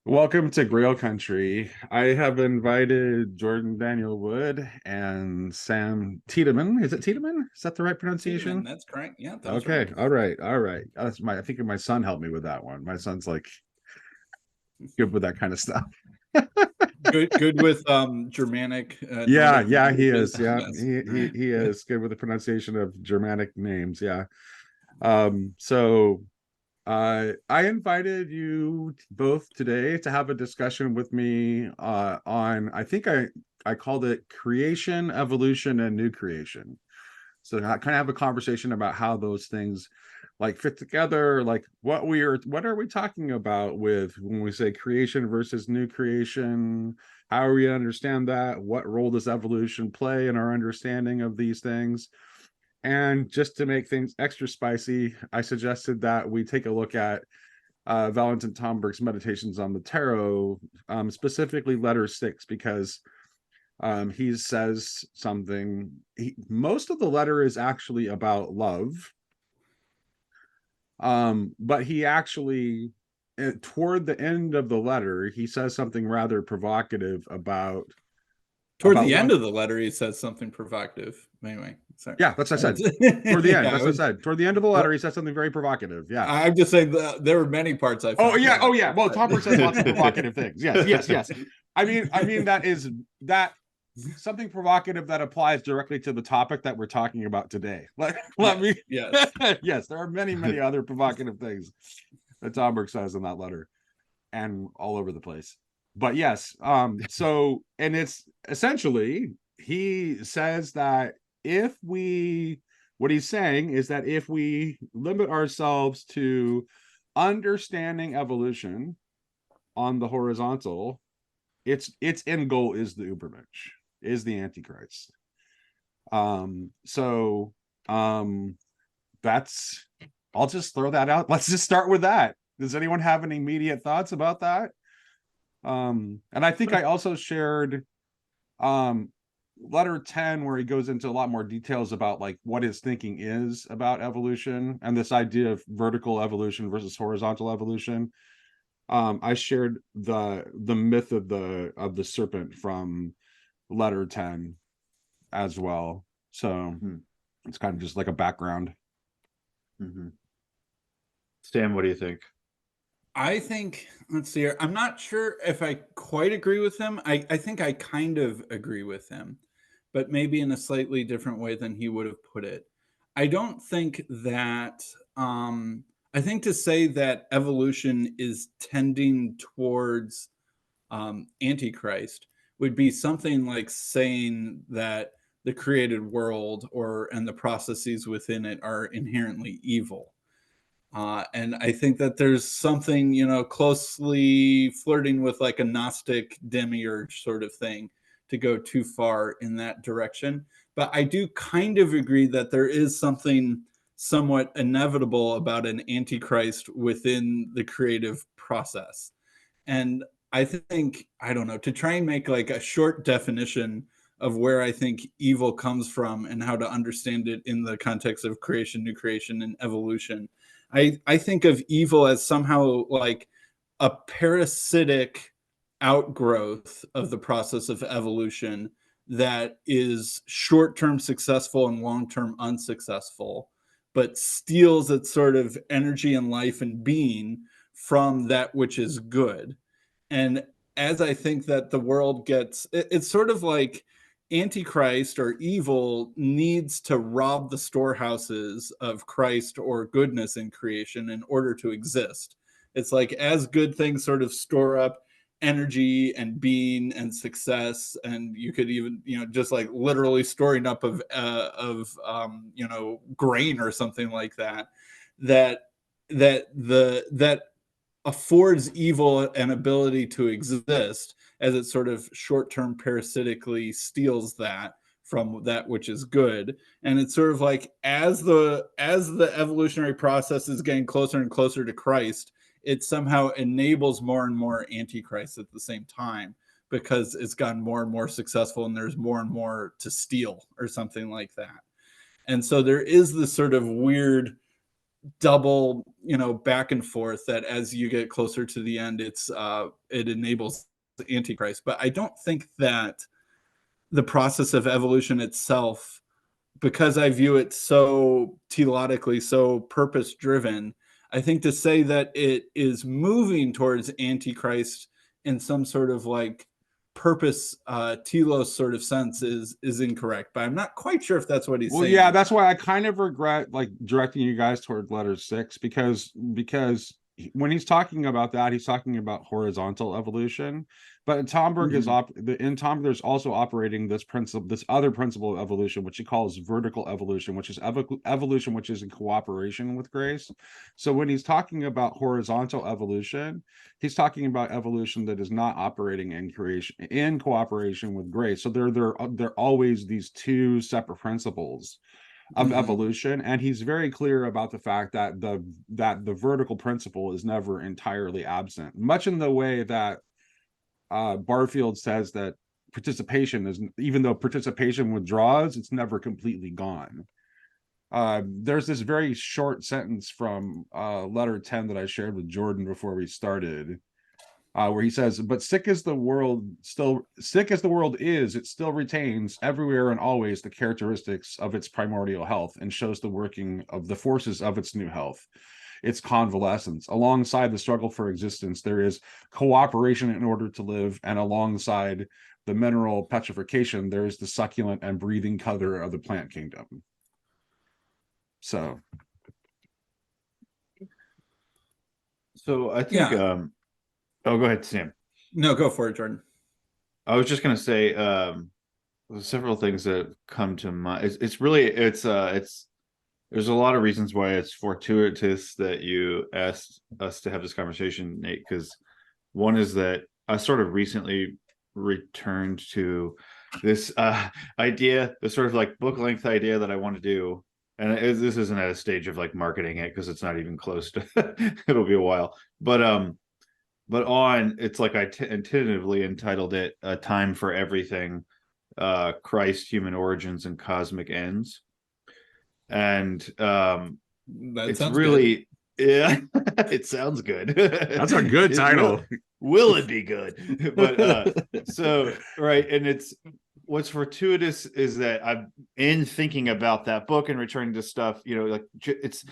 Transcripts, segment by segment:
Welcome to Grail Country. I have invited Jordan Daniel Wood and Sam Tiedemann. Is it Tiedemann? Is that the right Tiedemann, pronunciation? that's correct. Yeah, that was right. Okay. All right. All right. That's my I think my son helped me with that one. My son's like good with that kind of stuff. Good with Germanic Yeah, Nordic yeah, he languages. is. Yeah, Yes. he All he right. he is good with the pronunciation of Germanic names. Yeah. So I invited you both today to have a discussion with me on, I called it creation, evolution, and new creation. So I kind of have a conversation about how those things like fit together, like what are we talking about with when we say creation versus new creation? How are we to understand that? What role does evolution play in our understanding of these things? And just to make things extra spicy, I suggested that we take a look at Valentin Tomberg's Meditations on the Tarot, specifically letter six, because he says something. Most of the letter is actually about love, but he actually, toward the end of the letter, he says something rather provocative Toward about the love. end of the letter, he says something provocative. Anyway, sorry. Yeah, that's what I said. Toward the end, Yeah, that's what I said. Toward the end of the well, letter, he says something very provocative. Yeah. I'm just saying that there were many parts I Oh found yeah, oh yeah. provocative. Well, Tomberg says lots of But provocative things. Yes, yes, yes. I mean that something provocative that applies directly to the topic that we're talking about today. Let me. yes, yes. Yes, there are many other provocative things that Tomberg says in that letter, and all over the place. But yes, so and it's essentially he says that if we what he's saying is that if we limit ourselves to understanding evolution on the horizontal, its end goal is the Ubermensch, is the Antichrist. So that's I'll just throw that out. Let's just start with that. Does anyone have any immediate thoughts about that? And I think I also shared um letter 10 where he goes into a lot more details about like what his thinking is about evolution and this idea of vertical evolution versus horizontal evolution. I shared the myth of the serpent from letter 10 as well. So Hmm. it's kind of just like a background. Mm-hmm. Stan, what do you think? I think, let's see here. I'm not sure if I quite agree with him. I think I kind of agree with him, but maybe in a slightly different way than he would have put it. I don't think that, I think to say that evolution is tending towards Antichrist would be something like saying that the created world and the processes within it are inherently evil. And I think that there's something, closely flirting with like a Gnostic demiurge sort of thing to go too far in that direction. But I do kind of agree that there is something somewhat inevitable about an antichrist within the creative process. And I think, I don't know, to try and make like a short definition of where I think evil comes from and how to understand it in the context of creation, new creation, and evolution. I think of evil as somehow like a parasitic outgrowth of the process of evolution that is short-term successful and long-term unsuccessful, but steals its sort of energy and life and being from that which is good. And as I think that the world gets, it's sort of like Antichrist or evil needs to rob the storehouses of Christ or goodness in creation in order to exist. It's like as good things sort of store up energy and being and success, and you could even, just like literally storing up of grain or something like that, that that affords evil an ability to exist, as it sort of short-term parasitically steals that from that which is good. And it's sort of like as the evolutionary process is getting closer and closer to Christ, it somehow enables more and more antichrist at the same time, because it's gotten more and more successful and there's more and more to steal or something like that. And so there is this sort of weird double, back and forth, that as you get closer to the end, it enables the Antichrist. But I don't think that the process of evolution itself, because I view it so teleologically, so purpose driven, I think to say that it is moving towards Antichrist in some sort of like purpose telos sort of sense is incorrect. But I'm not quite sure if that's what he's Well, saying. yeah, that's why I kind of regret like directing you guys toward letter 6, because when he's talking about that, he's talking about horizontal evolution. But Tomberg is in Tomberg, there's also operating this other principle of evolution, which he calls vertical evolution, which is evolution which is in cooperation with grace. So when he's talking about horizontal evolution, he's talking about evolution that is not operating in cooperation with grace. So they're always these two separate principles of evolution, and he's very clear about the fact that the vertical principle is never entirely absent, much in the way that Barfield says that participation is, even though participation withdraws, it's never completely gone. There's this very short sentence from letter 10 that I shared with Jordan before we started, where he says, "But sick as the world is, it still retains everywhere and always the characteristics of its primordial health, and shows the working of the forces of its new health, its convalescence. Alongside the struggle for existence, there is cooperation in order to live, and alongside the mineral petrification, there is the succulent and breathing color of the plant kingdom." So I think oh, go ahead, Sam. No, go for it, Jordan. I was just gonna say there's several things that come to mind. There's a lot of reasons why it's fortuitous that you asked us to have this conversation, Nate, because one is that I sort of recently returned to this idea, the sort of like book length idea that I want to do. And this isn't at a stage of like marketing it, because it's not even close to it'll be a while. But it's like I tentatively entitled it "A Time for Everything: Christ, Human Origins, and Cosmic Ends." And it's really good. Yeah, it sounds good. That's a good title. Will it be good? But so right, and it's what's fortuitous is that I'm in thinking about that book and returning to stuff, like it's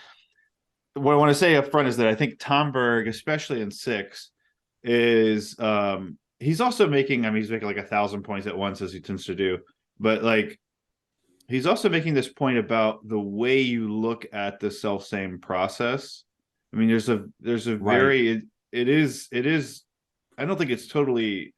what I want to say up front is that I think Tomberg, especially in 6, is he's also making, he's making like 1,000 points at once, as he tends to do, but like he's also making this point about the way you look at the self-same process. There's a right. Very it is I don't think it's totally,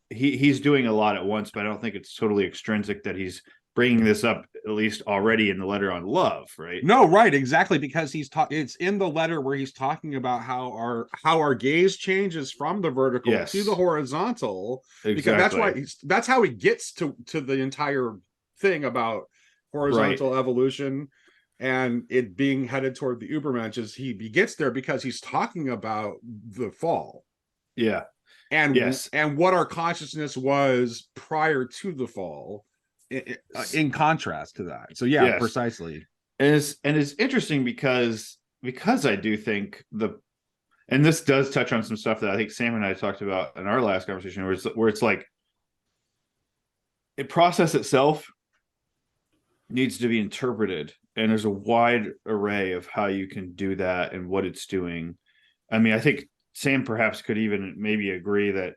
he's doing a lot at once, but I don't think it's totally extrinsic that he's bringing this up at least already in the letter on love, right? No, right, exactly, because it's in the letter where he's talking about how our gaze changes from the vertical to the horizontal. Exactly. Because that's how he gets to the entire thing about horizontal evolution and it being headed toward the Ubermensch. Is he gets there because he's talking about the fall. Yeah. And what our consciousness was prior to the fall, in contrast to that. So precisely. And it's interesting because I do think and this does touch on some stuff that I think Sam and I talked about in our last conversation, where it's like a process itself needs to be interpreted, and there's a wide array of how you can do that and what it's doing. I think Sam perhaps could even maybe agree that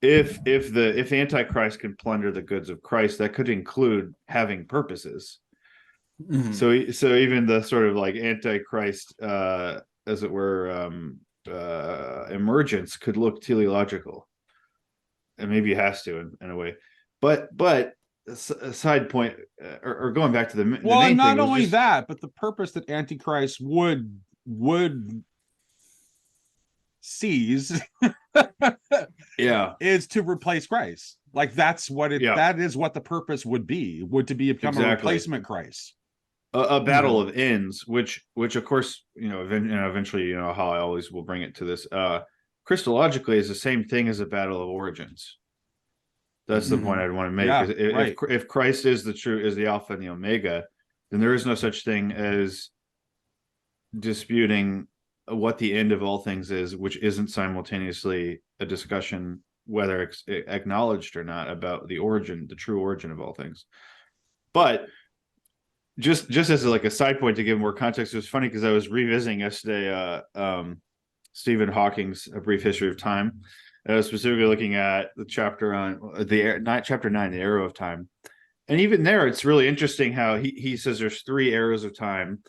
if Antichrist can plunder the goods of Christ, that could include having purposes. Mm-hmm. So even the sort of like Antichrist, as it were, emergence could look teleological, and maybe it has to in a way. But a side point, or going back to the main not thing, only that, but the purpose that Antichrist would seize is to replace Christ. Like that's what that is what the purpose would to become a replacement Christ. A battle of ends, which of course, eventually, how I always will bring it to this, Christologically is the same thing as a battle of origins. That's the point I'd want to make. If Christ is the Alpha and the Omega, then there is no such thing as disputing what the end of all things is, which isn't simultaneously a discussion, whether it's acknowledged or not, about the origin, the true origin of all things. But just as like a side point to give more context, it was funny because I was revisiting yesterday Stephen Hawking's A Brief History of Time. I was specifically looking at the chapter on chapter 9, the Arrow of Time. And even there, it's really interesting how he says there's 3 arrows of time.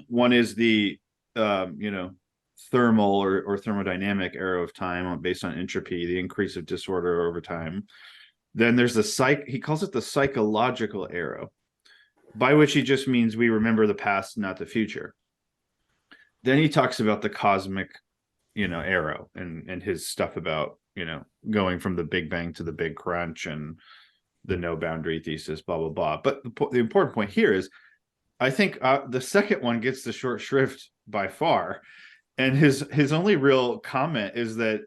One is the thermal or thermodynamic arrow of time based on entropy, the increase of disorder over time. Then there's he calls it the psychological arrow, by which he just means we remember the past, not the future. Then he talks about the cosmic, arrow and his stuff about, going from the Big Bang to the Big Crunch and the no boundary thesis, blah, blah, blah. But the important point here is, I think the second one gets the short shrift by far. And his only real comment is that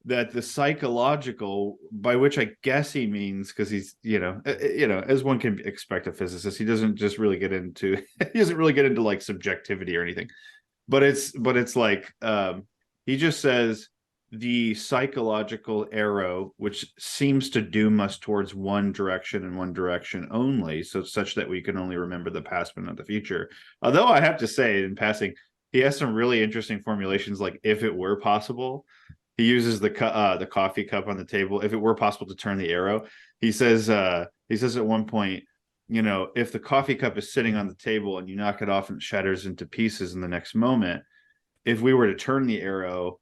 the psychological, by which I guess he means, because he's, as one can expect a physicist, he doesn't just really get into, he doesn't really get into like subjectivity or anything. But it's like, he just says the psychological arrow, which seems to doom us towards one direction and one direction only, so such that we can only remember the past but not the future. Although I have to say, in passing, he has some really interesting formulations, like if it were possible. He uses the coffee cup on the table. If it were possible to turn the arrow, he says at one point, if the coffee cup is sitting on the table and you knock it off and it shatters into pieces in the next moment, if we were to turn the arrow,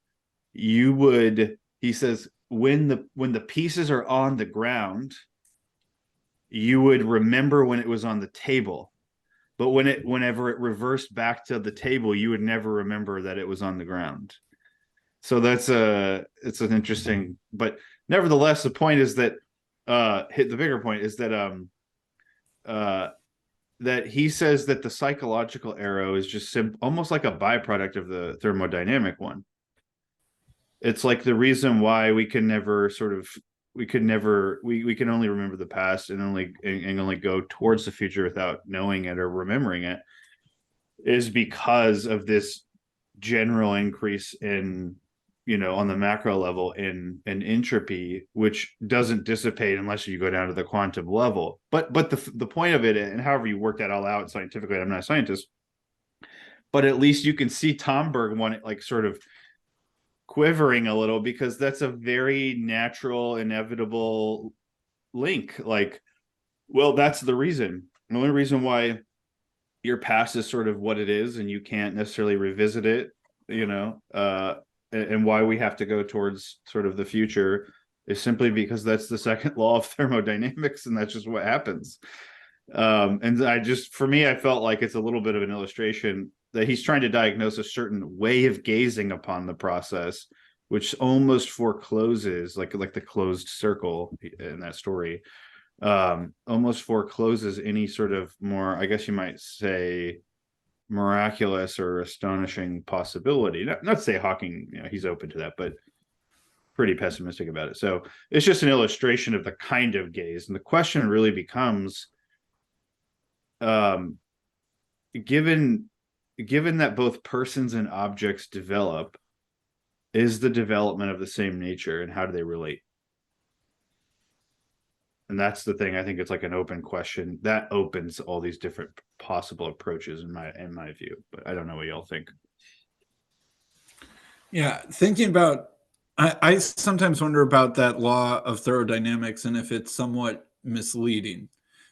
you would, he says, when the pieces are on the ground, you would remember when it was on the table. But whenever it reversed back to the table, you would never remember that it was on the ground. So it's an interesting, but nevertheless, the point is that the bigger point is that that he says that the psychological arrow is just almost like a byproduct of the thermodynamic one. It's like the reason why we can only remember the past and only go towards the future without knowing it or remembering it, is because of this general increase in, on the macro level in entropy, which doesn't dissipate unless you go down to the quantum level. But the point of it, and however you work that all out scientifically, I'm not a scientist, but at least you can see Tomberg one like sort of quivering a little, because that's a very natural, inevitable link. Like, well, that's the reason. The only reason why your past is sort of what it is and you can't necessarily revisit it, and why we have to go towards sort of the future is simply because that's the second law of thermodynamics, and that's just what happens. And for me, I felt like it's a little bit of an illustration that he's trying to diagnose a certain way of gazing upon the process, which almost forecloses, like the closed circle in that story, almost forecloses any sort of more, I guess you might say, miraculous or astonishing possibility. Not to say Hawking, he's open to that, but pretty pessimistic about it. So it's just an illustration of the kind of gaze. And the question really becomes, given that both persons and objects develop, is the development of the same nature, and how do they relate? And that's the thing. I think it's like an open question that opens all these different possible approaches in my view. But I don't know what y'all think. Yeah, thinking about, I sometimes wonder about that law of thermodynamics and if it's somewhat misleading.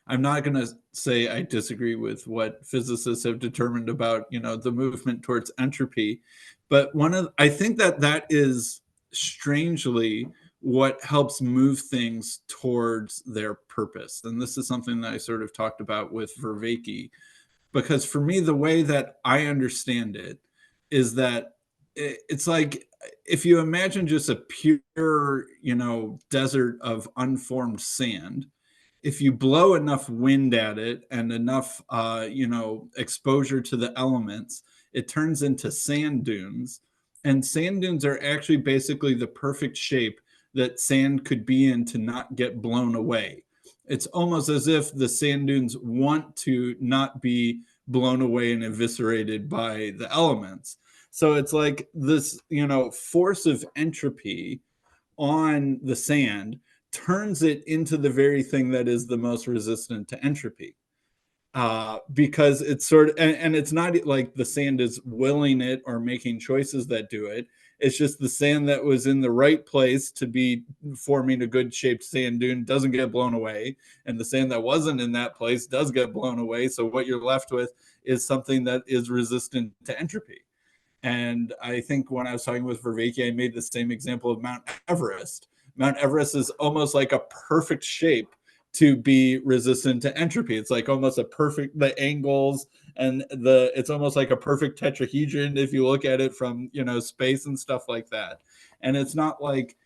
I'm not going to say I disagree with what physicists have determined about, the movement towards entropy, but I think that is strangely what helps move things towards their purpose. And this is something that I sort of talked about with Vervaeke, because for me, the way that I understand it is that it's like, if you imagine just a pure, desert of unformed sand, if you blow enough wind at it and enough, exposure to the elements, it turns into sand dunes. And sand dunes are actually basically the perfect shape that sand could be in to not get blown away. It's almost as if the sand dunes want to not be blown away and eviscerated by the elements. So it's like this, force of entropy on the sand turns it into the very thing that is the most resistant to entropy. Because it's sort of, and it's not like the sand is willing it or making choices that do it. It's just the sand that was in the right place to be forming a good shaped sand dune doesn't get blown away. And the sand that wasn't in that place does get blown away. So what you're left with is something that is resistant to entropy. And I think when I was talking with Vervaeke, I made the same example of Mount Everest. Mount Everest is almost like a perfect shape to be resistant to entropy. It's like almost a perfect, the angles and it's almost like a perfect tetrahedron if you look at it from, space and stuff like that. And it's not like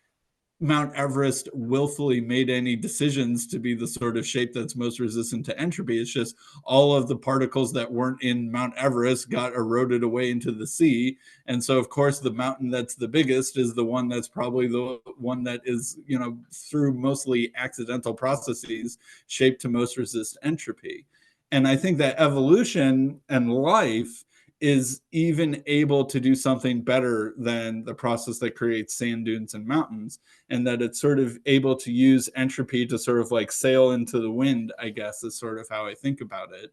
Mount Everest willfully made any decisions to be the sort of shape that's most resistant to entropy. It's just all of the particles that weren't in Mount Everest got eroded away into the sea. And so, of course, the mountain that's the biggest is the one that's probably the one that is, through mostly accidental processes, shaped to most resist entropy. And I think that evolution and life is even able to do something better than the process that creates sand dunes and mountains, and that it's sort of able to use entropy to sort of like sail into the wind, I guess, is sort of how I think about it.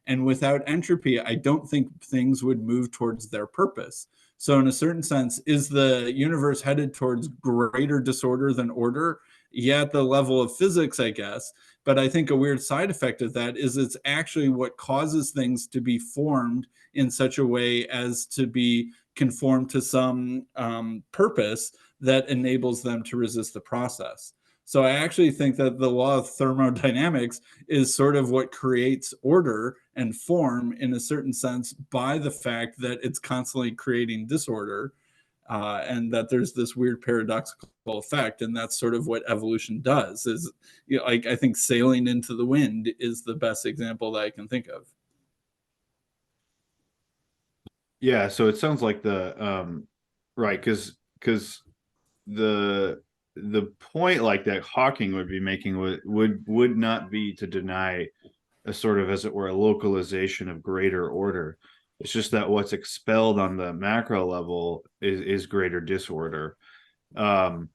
And without entropy, I don't think things would move towards their purpose. So in a certain sense, is the universe headed towards greater disorder than order? Yeah, at the level of physics, I guess. But I think a weird side effect of that is it's actually what causes things to be formed in such a way as to be conformed to some purpose that enables them to resist the process. So I actually think that the law of thermodynamics is sort of what creates order and form in a certain sense by the fact that it's constantly creating disorder, and that there's this weird paradoxical effect. And that's sort of what evolution does is, like, I think sailing into the wind is the best example that I can think of. Yeah, so it sounds like right, because the point like that Hawking would be making would not be to deny a sort of, as it were, a localization of greater order. It's just that what's expelled on the macro level is greater disorder. And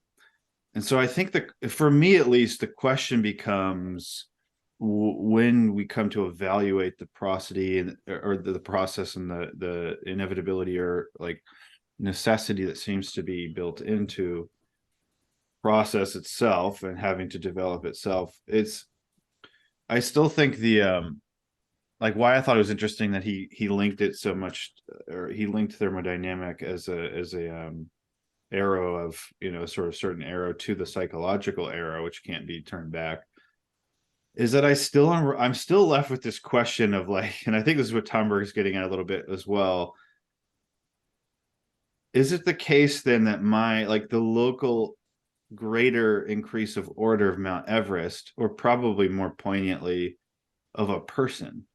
so I think that for me at least, the question becomes when we come to evaluate the prosody or the process and the inevitability or like necessity that seems to be built into process itself and having to develop itself. I still think like why I thought it was interesting that he linked it so much, or he linked thermodynamic as a arrow of, sort of certain arrow to the psychological arrow, which can't be turned back, is that I'm still left with this question of like, and I think this is what Tomberg is getting at a little bit as well. Is it the case then that the local greater increase of order of Mount Everest, or probably more poignantly of a person,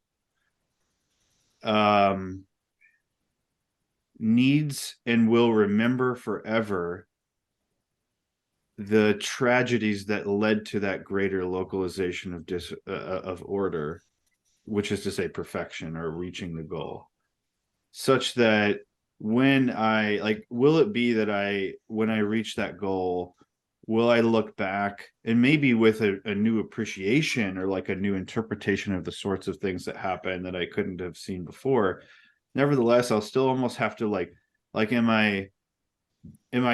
needs and will remember forever the tragedies that led to that greater localization of order, which is to say perfection or reaching the goal, such that when will it be that when I reach that goal, will I look back and maybe with a new appreciation or like a new interpretation of the sorts of things that happen that I couldn't have seen before? Nevertheless, I'll still almost have to like, am I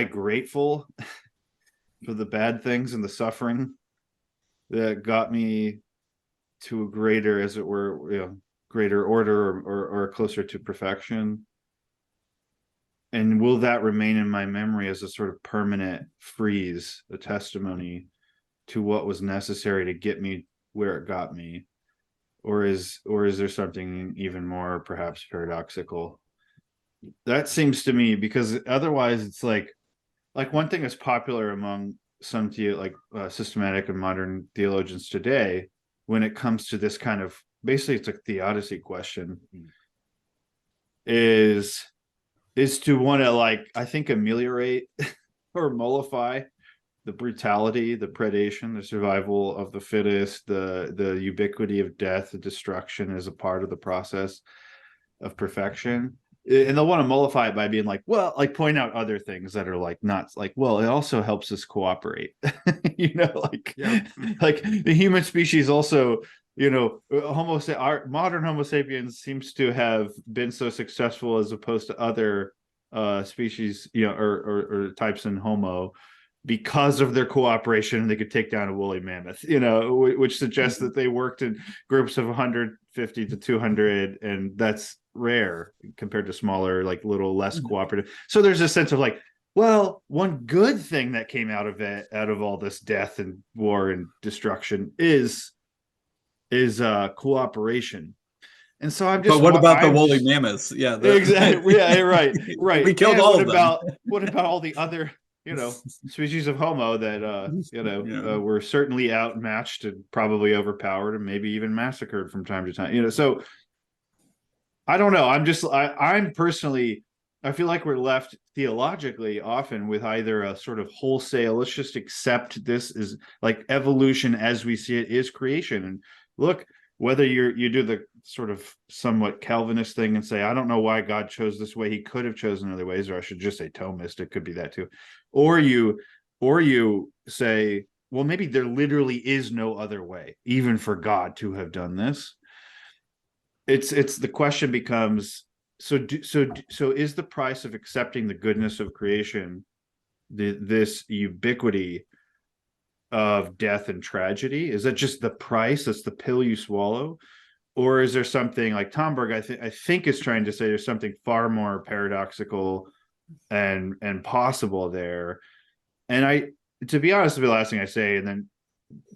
grateful for the bad things and the suffering that got me to a greater, as it were, greater order or closer to perfection? And will that remain in my memory as a sort of permanent freeze, a testimony to what was necessary to get me where it got me? Or is there something even more perhaps paradoxical? That seems to me, because otherwise it's like one thing that's popular among some systematic and modern theologians today, when it comes to this kind of, basically it's a theodicy question, is to want to, like, I think, ameliorate or mollify the brutality, the predation, the survival of the fittest, the ubiquity of death, the destruction is a part of the process of perfection. And they'll want to mollify it by being like, well, like point out other things that are like not like, well, it also helps us cooperate. Like Yeah. like the human species also, our modern Homo sapiens seems to have been so successful as opposed to other species, or types in Homo, because of their cooperation. They could take down a woolly mammoth, which suggests that they worked in groups of 150 to 200, and that's rare compared to smaller, like little less cooperative. So there's a sense of like, well, one good thing that came out of it, out of all this death and war and destruction, is cooperation. And so I'm just. But what about the I'm woolly just, mammoths? Yeah, exactly. Yeah, right. We killed and all what of them. about what about all the other species of Homo that were certainly outmatched and probably overpowered and maybe even massacred from time to time. So I don't know. I'm personally, I feel like we're left theologically often with either a sort of wholesale, let's just accept this is like evolution as we see it is creation. And look, whether you do the sort of somewhat Calvinist thing and say, I don't know why God chose this way, he could have chosen other ways, or I should just say Thomist, it could be that too. Or you say, well, maybe there literally is no other way, even for God to have done this. It's the question becomes, so is the price of accepting the goodness of creation this ubiquity of death and tragedy? Is that just the price? That's the pill you swallow? Or is there something like Tomberg, I think is trying to say there's something far more paradoxical and possible there? And to be honest, the last thing I say, and then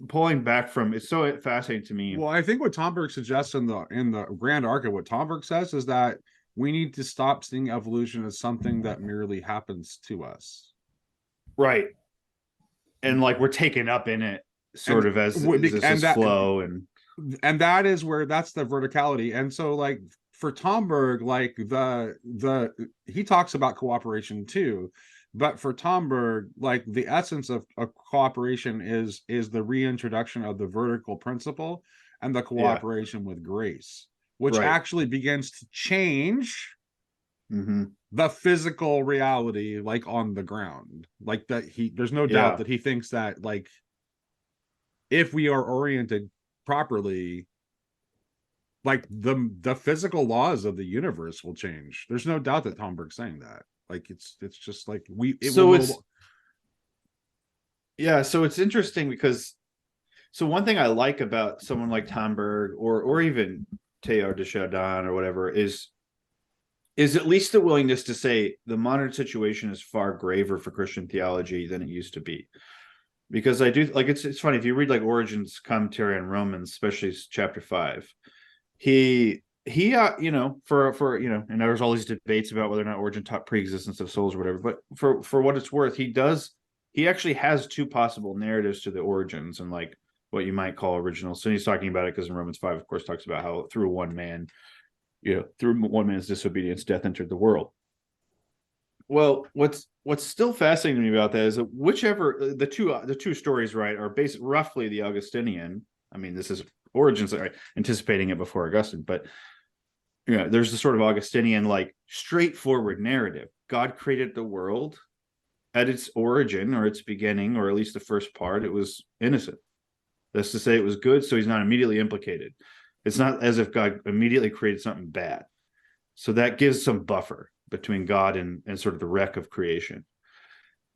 pulling back from, it's so fascinating to me. Well, I think what Tomberg suggests in the grand arc of what Tomberg says is that we need to stop seeing evolution as something that merely happens to us. Right. And like we're taken up in it sort of as this flow, and that is where that's the verticality. And so like for Tomberg, like the he talks about cooperation too. But for Tomberg, like the essence of cooperation is the reintroduction of the vertical principle and the cooperation with grace, which actually begins to change the physical reality, like on the ground. Like that there's no doubt that he thinks that like if we are oriented properly, like the physical laws of the universe will change. There's no doubt that Tomberg's saying that. Like it's just like so it's interesting because one thing I like about someone like Tomberg or even Teilhard de Chardin or whatever is at least the willingness to say the modern situation is far graver for Christian theology than it used to be. Because I do like it's funny if you read like Origen's commentary on Romans, especially chapter 5, he for and there's all these debates about whether or not Origen taught pre-existence of souls or whatever, but for what it's worth, he actually has two possible narratives to the origins and like what you might call original. So he's talking about it because in Romans 5, of course, talks about how through one man's disobedience, death entered the world. Well, what's still fascinating to me about that is that whichever the two stories, right, are based roughly the Augustinian. I mean, this is Origen's anticipating it before Augustine, but there's the sort of Augustinian like straightforward narrative. God created the world at its origin or its beginning, or at least the first part. It was innocent. That's to say, it was good, so he's not immediately implicated. It's not as if God immediately created something bad. So that gives some buffer between God and sort of the wreck of creation.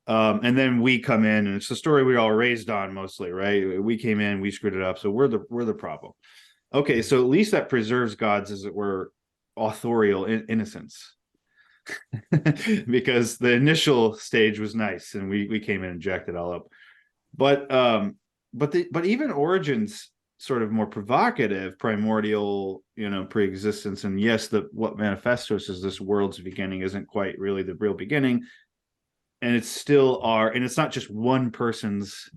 And then we come in, and it's the story we all raised on mostly, right? We came in, we screwed it up, so we're the problem. Okay, so at least that preserves God's, as it were, authorial innocence, because the initial stage was nice, and we came in and jacked it all up. But even Origen's sort of more provocative primordial, pre-existence, and yes, what manifestos is this world's beginning isn't quite really the real beginning, and it's not just one person's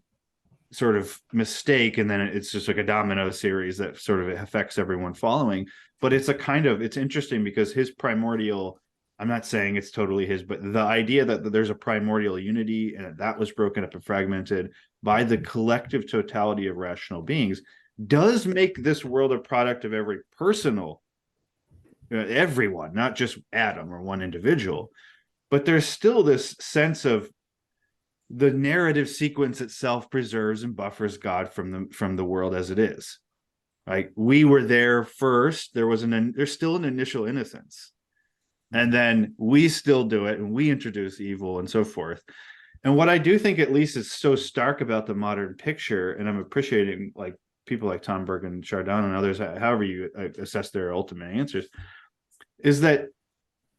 sort of mistake and then it's just like a domino series that sort of affects everyone following. But it's interesting because his primordial I'm not saying it's totally his, but the idea that there's a primordial unity and that was broken up and fragmented by the collective totality of rational beings does make this world a product of every personal, everyone, not just Adam or one individual. But there's still this sense of the narrative sequence itself preserves and buffers God from the world as it is. Like we were there first. There's still an initial innocence. And then we still do it and we introduce evil and so forth. And what I do think at least is so stark about the modern picture, and I'm appreciating like people like Tomberg and Chardin and others, however you assess their ultimate answers, is that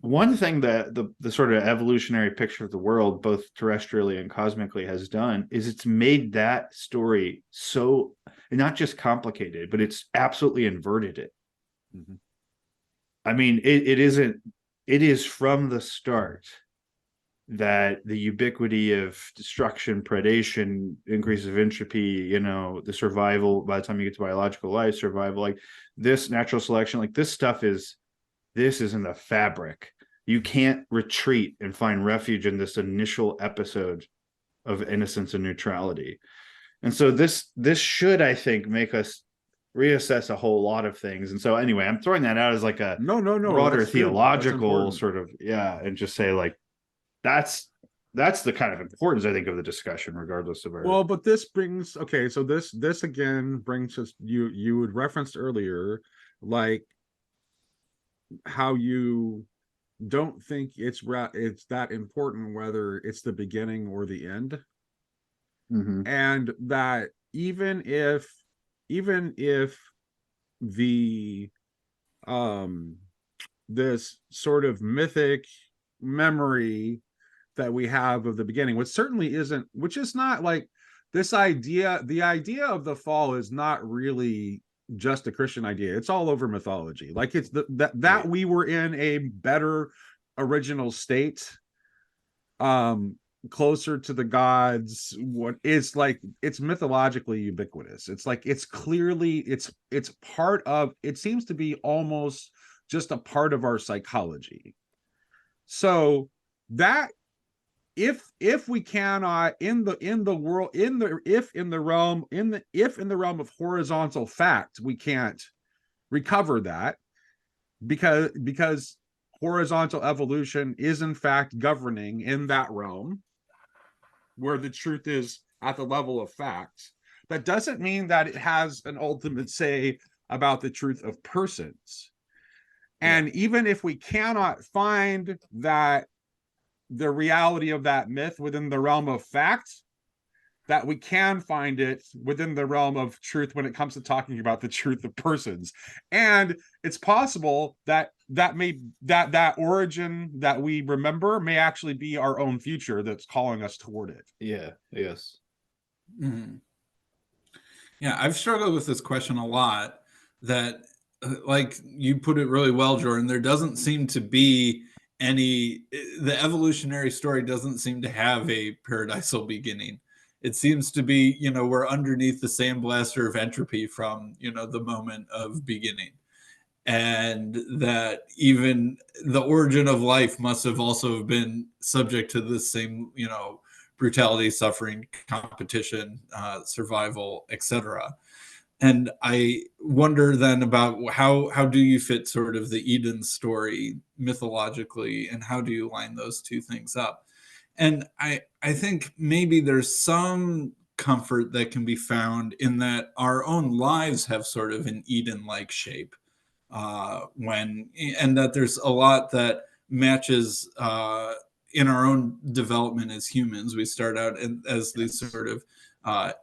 one thing that the sort of evolutionary picture of the world, both terrestrially and cosmically, has done is it's made that story so not just complicated, but it's absolutely inverted it. Mm-hmm. I mean, it is from the start that the ubiquity of destruction, predation, increase of entropy, the survival, by the time you get to biological life, survival, like this natural selection, like this stuff is in the fabric. You can't retreat and find refuge in this initial episode of innocence and neutrality. And so this should, I think, make us reassess a whole lot of things. And so anyway, I'm throwing that out as like a broader theological sort of, and just say like, that's the kind of importance, I think, of the discussion, regardless of our. Well, but this brings, okay, so this again brings us, you had referenced earlier, like how you don't think it's that important whether it's the beginning or the end. Mm-hmm. And that even if the this sort of mythic memory that we have of the beginning, which is not like this idea, the idea of the fall is not really just a Christian idea. It's all over mythology. Like it's that we were in a better original state, closer to the gods. What is like, it's mythologically ubiquitous. It's like it's clearly it's part of, it seems to be almost just a part of our psychology. So that if we cannot in the realm of horizontal fact, we can't recover that because horizontal evolution is in fact governing in that realm where the truth is at the level of fact. That doesn't mean that it has an ultimate say about the truth of persons. And even if we cannot find that the reality of that myth within the realm of fact, that we can find it within the realm of truth when it comes to talking about the truth of persons. And it's possible that that origin that we remember may actually be our own future that's calling us toward it. Yes. Mm-hmm. Yeah, I've struggled with this question a lot. That, like you put it really well, Jordan, there doesn't seem to be the evolutionary story doesn't seem to have a paradisal beginning. It seems to be, we're underneath the sandblaster of entropy from, the moment of beginning. And that even the origin of life must have also been subject to the same, brutality, suffering, competition, survival, etc. And I wonder then about how do you fit sort of the Eden story mythologically, and how do you line those two things up? And I think maybe there's some comfort that can be found in that our own lives have sort of an Eden-like shape, and that there's a lot that matches in our own development as humans. We start out as these sort of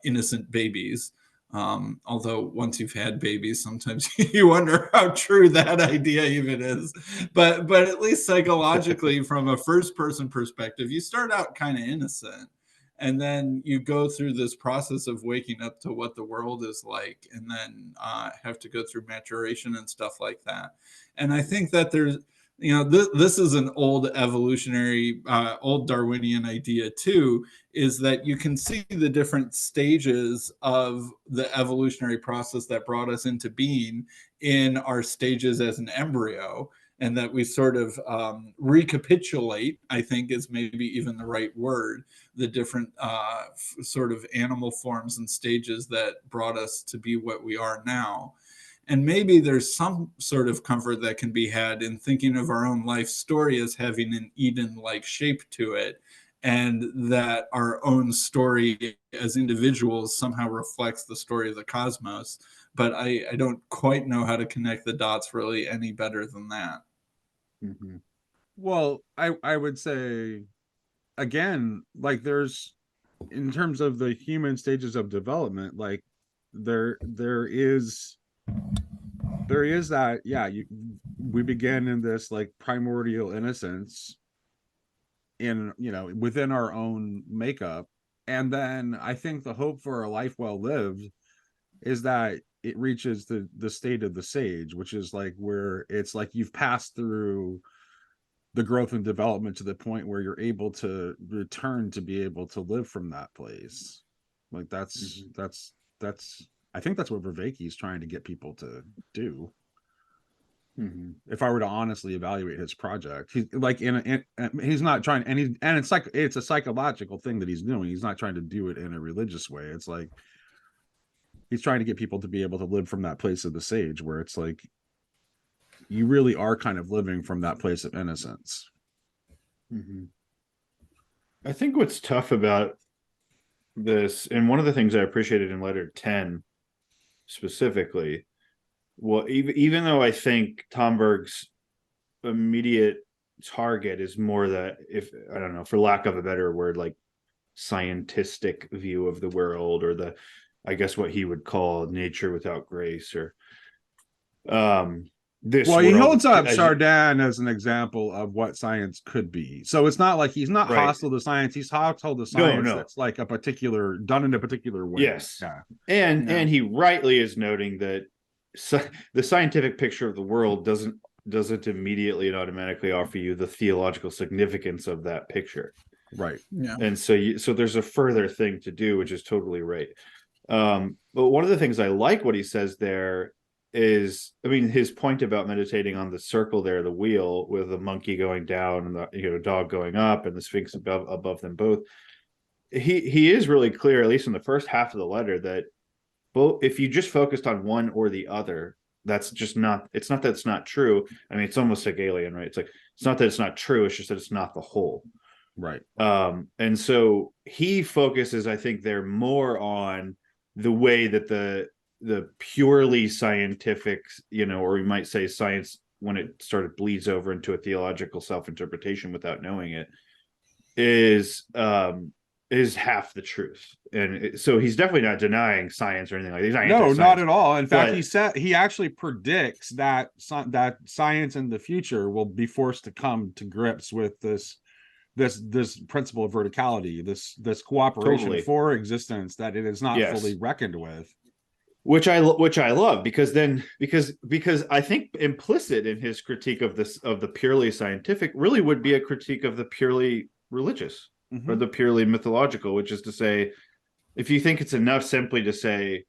innocent babies. Although once you've had babies, sometimes you wonder how true that idea even is. But at least psychologically, from a first person perspective, you start out kind of innocent. And then you go through this process of waking up to what the world is like, and then have to go through maturation and stuff like that. And I think that there's, this is an old evolutionary, old Darwinian idea too, is that you can see the different stages of the evolutionary process that brought us into being in our stages as an embryo. and that we sort of recapitulate, I think is maybe even the right word, the different sort of animal forms and stages that brought us to be what we are now. And maybe there's some sort of comfort that can be had in thinking of our own life story as having an Eden-like shape to it, and that our own story as individuals somehow reflects the story of the cosmos. But I don't quite know how to connect the dots really any better than that. Mm-hmm. Well, I would say, again, like there's, in terms of the human stages of development, like there is that, yeah, we begin in this like primordial innocence in, within our own makeup. And then I think the hope for a life well lived is that it reaches the state of the sage, which is like where it's like you've passed through the growth and development to the point where you're able to return to be able to live from that place. Like that's I think that's what Vervaeke is trying to get people to do. If I were to honestly evaluate his project, he's like he's not trying and it's like it's a psychological thing that he's doing. He's not trying to do it in a religious way. It's like he's trying to get people to be able to live from that place of the sage, where it's like you really are kind of living from that place of innocence. I think what's tough about this, and one of the things I appreciated in letter 10 specifically, well, even though I think Tomberg's immediate target is more that, if I don't know, for lack of a better word, like scientistic view of the world, or the, I guess what he would call nature without grace, or this. Well, he holds up Chardin as an example of what science could be. So it's not like he's not hostile to science. He's hostile to science that's like a particular, done in a particular way. Yes. Yeah. And he rightly is noting that the scientific picture of the world doesn't immediately and automatically offer you the theological significance of that picture. Right. Yeah. And so there's a further thing to do, which is totally right. But one of the things I like what he says there is, I mean, his point about meditating on the circle there, the wheel, with the monkey going down and the dog going up and the Sphinx above them both. He is really clear, at least in the first half of the letter, that both, if you just focused on one or the other, that's just not, it's not that it's not true. I mean, it's almost Hegelian, right? It's like, it's not that it's not true, it's just that it's not the whole. Right. And so he focuses, I think, there more on the way that the purely scientific, or we might say science, when it sort of bleeds over into a theological self-interpretation without knowing it, is half the truth. And so he's definitely not denying science or anything like that. No, not at all. In fact, he actually predicts that science in the future will be forced to come to grips with this principle of verticality, this cooperation for existence that it is not fully reckoned with. Which I love, because I think implicit in his critique of the purely scientific really would be a critique of the purely religious, or the purely mythological, which is to say, if you think it's enough simply to say,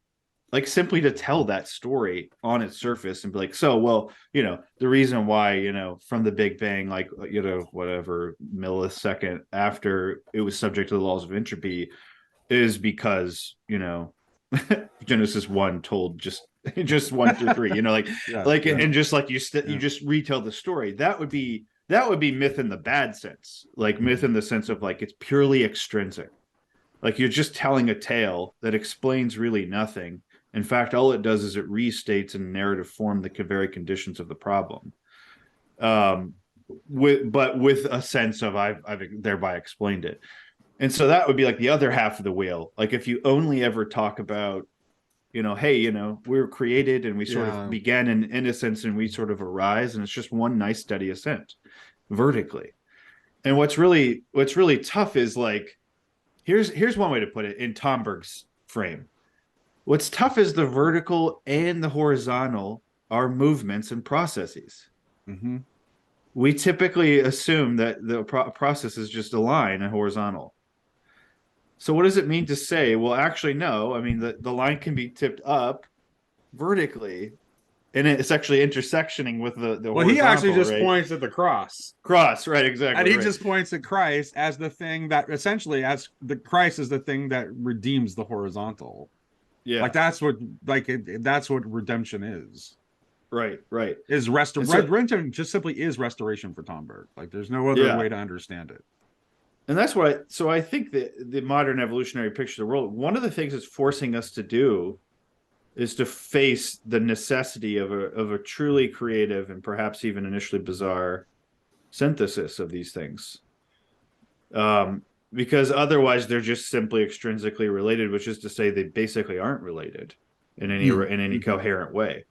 like, simply to tell that story on its surface and be like, so, well, the reason why, from the Big Bang, like, whatever millisecond after it was subject to the laws of entropy, is because, Genesis 1 told just 1 through 3, and just like you just retell the story. That would be myth in the bad sense, like myth in the sense of like it's purely extrinsic, like you're just telling a tale that explains really nothing. In fact, all it does is it restates in narrative form the very conditions of the problem, with a sense of I've thereby explained it. And so that would be like the other half of the wheel. Like if you only ever talk about, hey, we were created and we sort of began in innocence and we sort of arise, and it's just one nice steady ascent vertically. And what's really tough is like, here's one way to put it in Tomberg's frame. What's tough is the vertical and the horizontal are movements and processes. We typically assume that the process is just a line and horizontal. So what does it mean to say, well, actually, no, I mean, the line can be tipped up vertically, and it's actually intersectioning with the Well, he actually horizontal, just right? points at the cross. Cross, right? Exactly. And he right. just points at Christ as the thing that essentially, as the Christ is the thing that redeems the horizontal. Yeah. Like that's what, that's what redemption is. Right. Is And so, redemption just simply is restoration for Tomberg. Like there's no other yeah, way to understand it. and that's what. So I think that the modern evolutionary picture of the world, one of the things it's forcing us to do is to face the necessity of a truly creative and perhaps even initially bizarre synthesis of these things. Because otherwise they're just simply extrinsically related, which is to say they basically aren't related in any coherent way.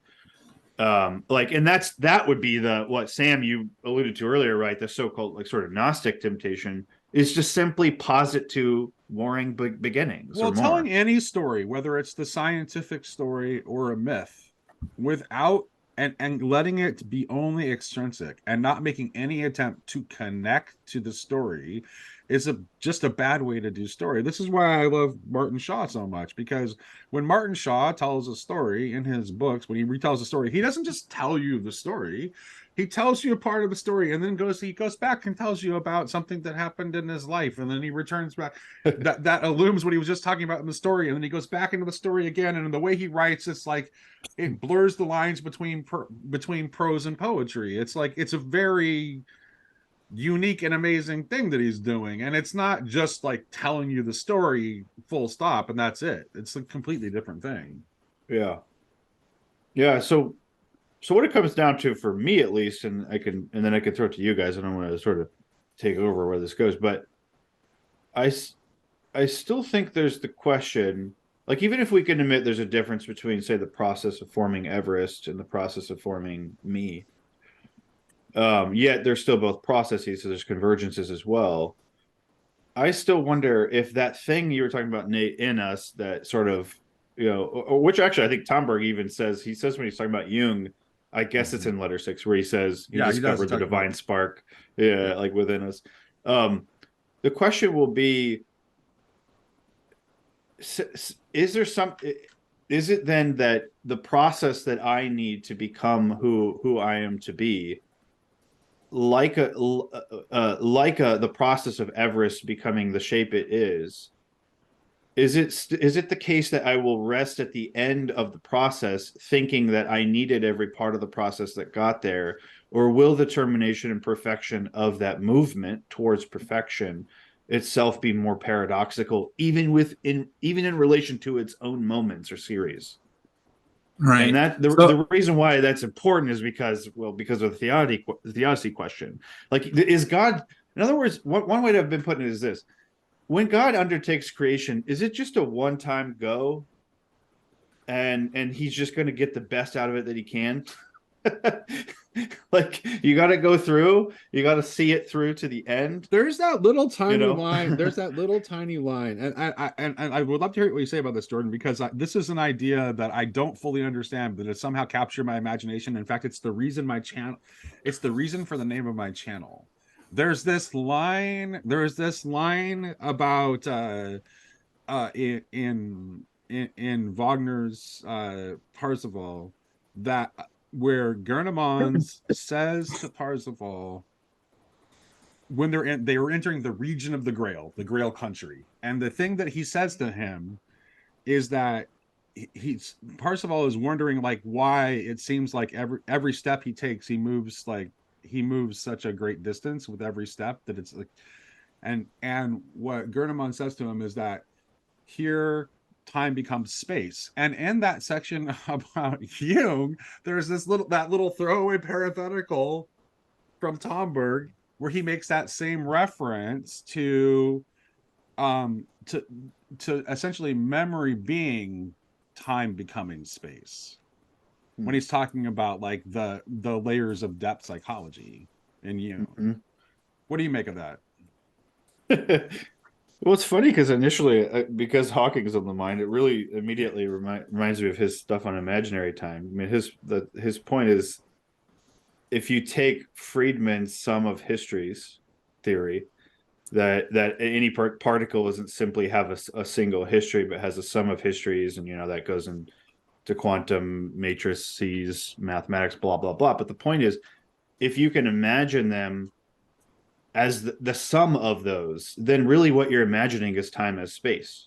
Like, and that would be the what Sam you alluded to earlier, right? The so-called like sort of Gnostic temptation is just simply posit to warring beginnings or Well, more. telling any story, whether it's the scientific story or a myth, without and letting it be only extrinsic and not making any attempt to connect to the story is just a bad way to do story. This is why I love Martin Shaw so much, because when Martin Shaw tells a story in his books, when he retells a story, he doesn't just tell you the story. He tells you a part of the story and then he goes back and tells you about something that happened in his life, and then he returns back that illumines what he was just talking about in the story, and then he goes back into the story again, and in the way he writes, it's like it blurs the lines between prose and poetry. It's like it's a very unique and amazing thing that he's doing, and it's not just like telling you the story full stop and that's it. It's a completely different thing. Yeah. So what it comes down to for me at least, and then I can throw it to you guys. I don't want to sort of take over where this goes, but I I still think there's the question, like even if we can admit there's a difference between, say, the process of forming Everest and the process of forming me, yet they're still both processes, so there's convergences as well. I still wonder if that thing you were talking about, Nate, in us, that sort of, or which actually I think Tomberg even says, he says when he's talking about Jung, I guess it's in letter 6 where he says he discovered the divine spark, like within us. The question will be, is it then that the process that I need to become who I am to be, like the process of Everest becoming the shape it is it the case that I will rest at the end of the process thinking that I needed every part of the process that got there, or will the termination and perfection of that movement towards perfection itself be more paradoxical, even in relation to its own moments or series? Right. And that the reason why that's important is because of the theodicy question. Like, is God, in other words, one way to have been putting it is this: when God undertakes creation, is it just a one-time go, and he's just going to get the best out of it that he can? Like, you got to go through, you got to see it through to the end. There's that little tiny line. There's that little tiny line, and I would love to hear what you say about this, Jordan, because this is an idea that I don't fully understand, but it somehow captured my imagination. In fact, it's the reason it's the reason for the name of my channel. There's this line about in Wagner's Parsifal, that where Gurnemanz says to Parsifal, when they were entering the region of the Grail country, and the thing that he says to him is that he's Parsifal is wondering like why it seems like every step he takes he moves such a great distance with every step, that it's like, and what Gurnemanz says to him is that here time becomes space. And in that section about Jung, there's that little throwaway parenthetical from Tomberg where he makes that same reference to essentially memory being time becoming space, when he's talking about like the layers of depth psychology in Jung. Mm-hmm. What do you make of that? Well, it's funny because initially, because Hawking is on the mind, it really immediately reminds me of his stuff on imaginary time. I mean, his point is, if you take Friedman's sum of histories theory, that any particle doesn't simply have a single history, but has a sum of histories, and that goes into to quantum matrices, mathematics, blah, blah, blah. But the point is, if you can imagine them as the sum of those, then really what you're imagining is time as space,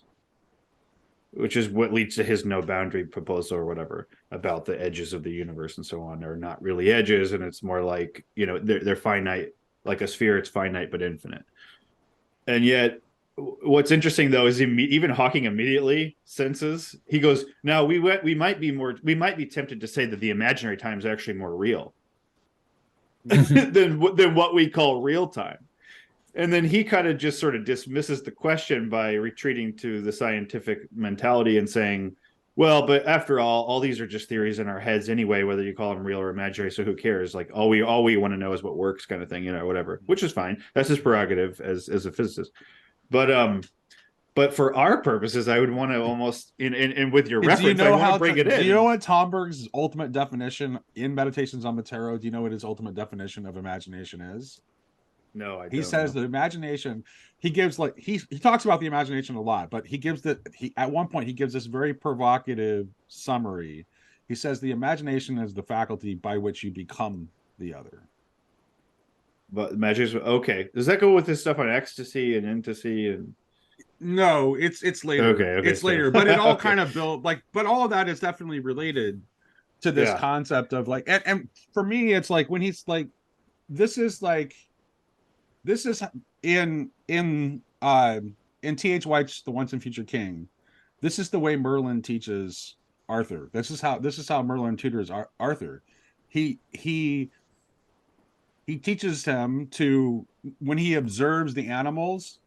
which is what leads to his no boundary proposal or whatever about the edges of the universe and so on. They're not really edges, and it's more like, you know, they're finite, like a sphere, it's finite but infinite. And yet what's interesting though is even Hawking immediately senses, he goes, now we might be tempted to say that the imaginary time is actually more real than what we call real time. And then he kind of just sort of dismisses the question by retreating to the scientific mentality and saying, well, but after all these are just theories in our heads anyway, whether you call them real or imaginary, so who cares? Like all we want to know is what works, kind of thing, you know, whatever, which is fine. That's his prerogative as a physicist. But for our purposes, I would want to almost in with your reference, I want to bring it in. Do you know what Tomberg's ultimate definition in Meditations on the Tarot? Do you know what his ultimate definition of imagination is? No, I don't. He says the imagination, he gives like he talks about the imagination a lot, but at one point he gives this very provocative summary. He says the imagination is the faculty by which you become the other. But imagination, okay. Does that go with this stuff on ecstasy and intimacy and? No, it's later. Okay, it's later, but it all kind of built like, but all of that is definitely related to this concept of like, and for me, it's like when he's like, this is in T.H. White's The Once and Future King. This is the way Merlin teaches Arthur. This is how Merlin tutors Arthur. He teaches him to, when he observes the animals,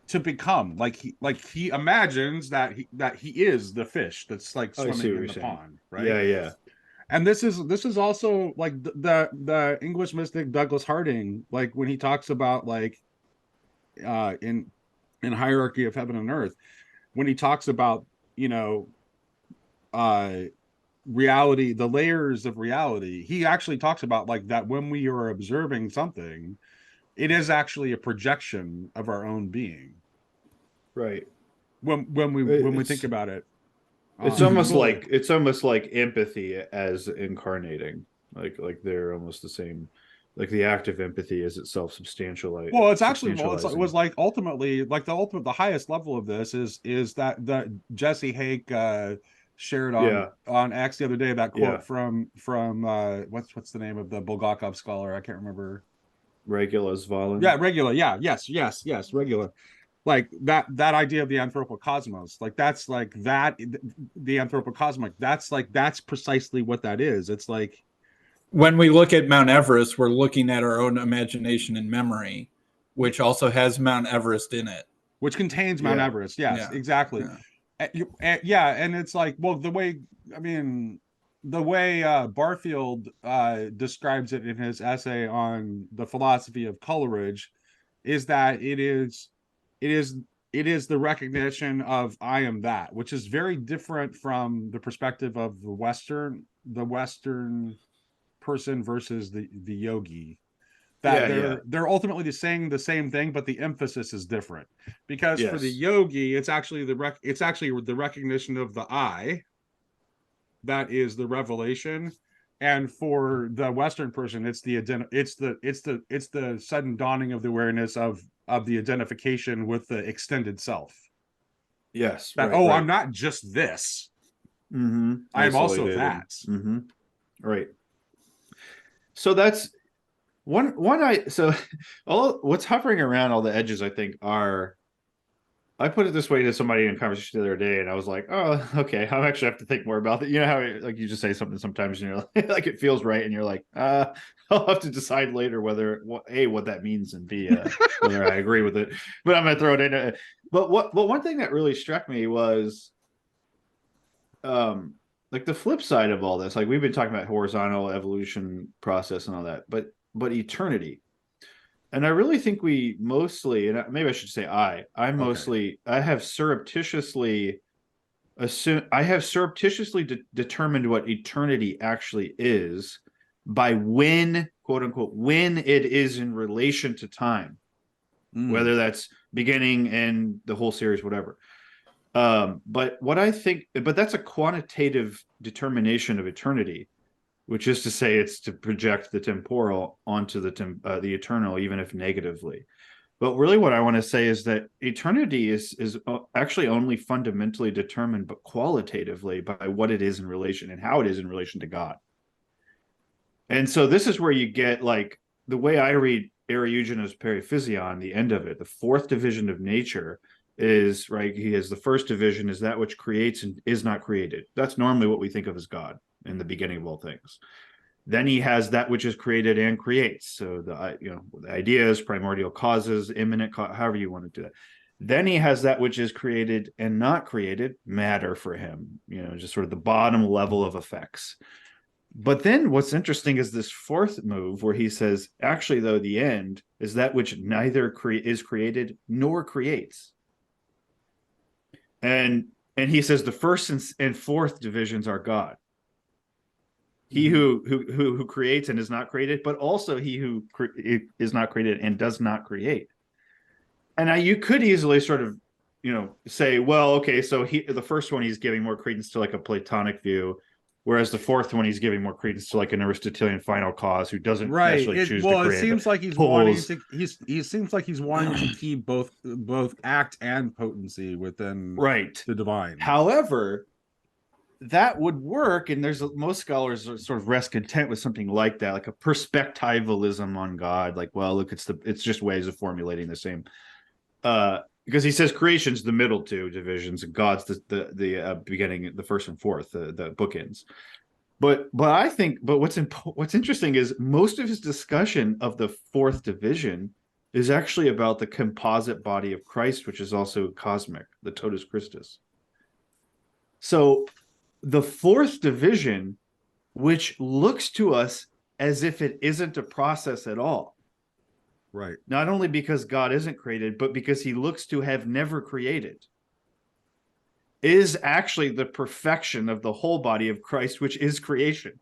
to become like he imagines that he is the fish that's like swimming in the pond, right? Yeah. And this is also like the English mystic Douglas Harding, like when he talks about like in Hierarchy of Heaven and Earth, when he talks about, you know, reality, the layers of reality, he actually talks about like that when we are observing something, it is actually a projection of our own being. Right. When we think about it. It's almost like empathy as incarnating. Like they're almost the same. Like the act of empathy is itself substantial. Well, it's actually it was like ultimately like the highest level of this is that Jesse Hake shared on X the other day, that quote from what's the name of the Bulgakov scholar? I can't remember. Regula Svalin. Yeah, Regula. Yeah, yes, Regula. Like that idea of the anthropocosmos, like that's like that, the anthropocosmic, that's precisely what that is. It's like when we look at Mount Everest, we're looking at our own imagination and memory, which also has Mount Everest in it, which contains Mount Everest. Yes, exactly. And it's like, well, the way Barfield describes it in his essay on the philosophy of colorage is that it is the recognition of I am that, which is very different from the perspective of the Western person versus the yogi. That they're ultimately saying the same thing, but the emphasis is different. Because for the yogi, it's actually the recognition of the I that is the revelation, and for the Western person, it's the sudden dawning of the awareness of the identification with the extended self. Yes. That I'm not just this. Mm-hmm. I'm also that. Mm-hmm. Right. So that's one all what's hovering around all the edges, I think, are, I put it this way to somebody in conversation the other day, and I was like, oh, okay, I actually have to think more about that. You know how like you just say something sometimes and you're like it feels right, and you're like, I'll have to decide later whether A, what that means, and B, whether I agree with it. But I'm gonna throw it in. But one thing that really struck me was like the flip side of all this. Like we've been talking about horizontal evolution process and all that, but eternity. And I really think we mostly, and maybe I should say I have surreptitiously determined what eternity actually is by when, quote unquote, when it is in relation to time, whether that's beginning and the whole series, whatever. But what I think, but that's a quantitative determination of eternity, which is to say it's to project the temporal onto the eternal, even if negatively. But really what I want to say is that eternity is actually only fundamentally determined, but qualitatively, by what it is in relation and how it is in relation to God. And so this is where you get, like, the way I read Eriugenos Periphysion, the end of it, the fourth division of nature is, right, he has the first division is that which creates and is not created. That's normally what we think of as God in the beginning of all things. Then he has that which is created and creates. So the ideas, primordial causes, immanent, however you want to do that. Then he has that which is created and not created, matter for him, just sort of the bottom level of effects. But then what's interesting is this fourth move where he says, actually, though, the end is that which neither is created nor creates. And he says the first and fourth divisions are God. He who creates and is not created, but also he who is not created and does not create. And now you could easily sort of, say, well, okay, so the first one he's giving more credence to like a Platonic view, whereas the fourth one he's giving more credence to like an Aristotelian final cause who doesn't necessarily choose to create. It seems like he's wanting to. He seems like he's wanting to keep both act and potency within the divine. However, that would work, and most scholars sort of rest content with something like that, like a perspectivalism on God. Like, well, look, it's just ways of formulating the same. Because he says creation's the middle two divisions, and God's the beginning, the first and fourth, the bookends. But I think, what's interesting is most of his discussion of the fourth division is actually about the composite body of Christ, which is also cosmic, the totus Christus. So the fourth division, which looks to us as if it isn't a process at all. Right. Not only because God isn't created, but because he looks to have never created, is actually the perfection of the whole body of Christ, which is creation.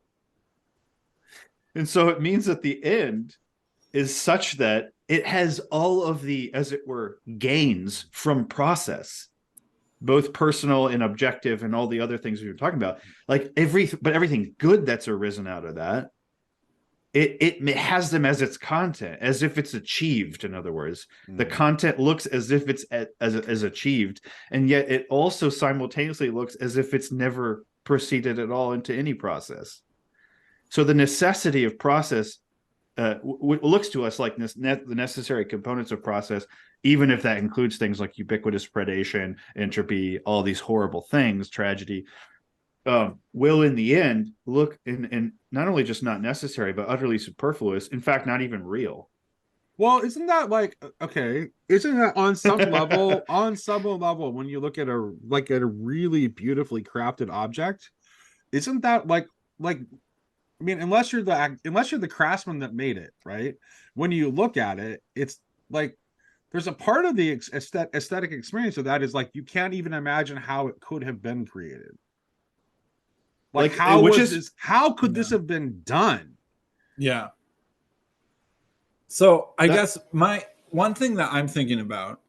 And so it means that the end is such that it has all of the, as it were, gains from process, both personal and objective, and all the other things we were talking about, like everything good that's arisen out of that, it has them as its content, as if it's achieved. In other words, the content looks as if it's as achieved, and yet it also simultaneously looks as if it's never proceeded at all into any process. So the necessity of process looks to us like the necessary components of process, even if that includes things like ubiquitous predation, entropy, all these horrible things, tragedy, will in the end look and not only just not necessary, but utterly superfluous. In fact, not even real. Well, isn't that like, okay, isn't that on some level, when you look at a really beautifully crafted object, isn't that like I mean, unless you're the craftsman that made it, right? When you look at it, it's like there's a part of the aesthetic experience of that is like you can't even imagine how it could have been created. Like how could this have been done? Yeah. So I guess one thing that I'm thinking about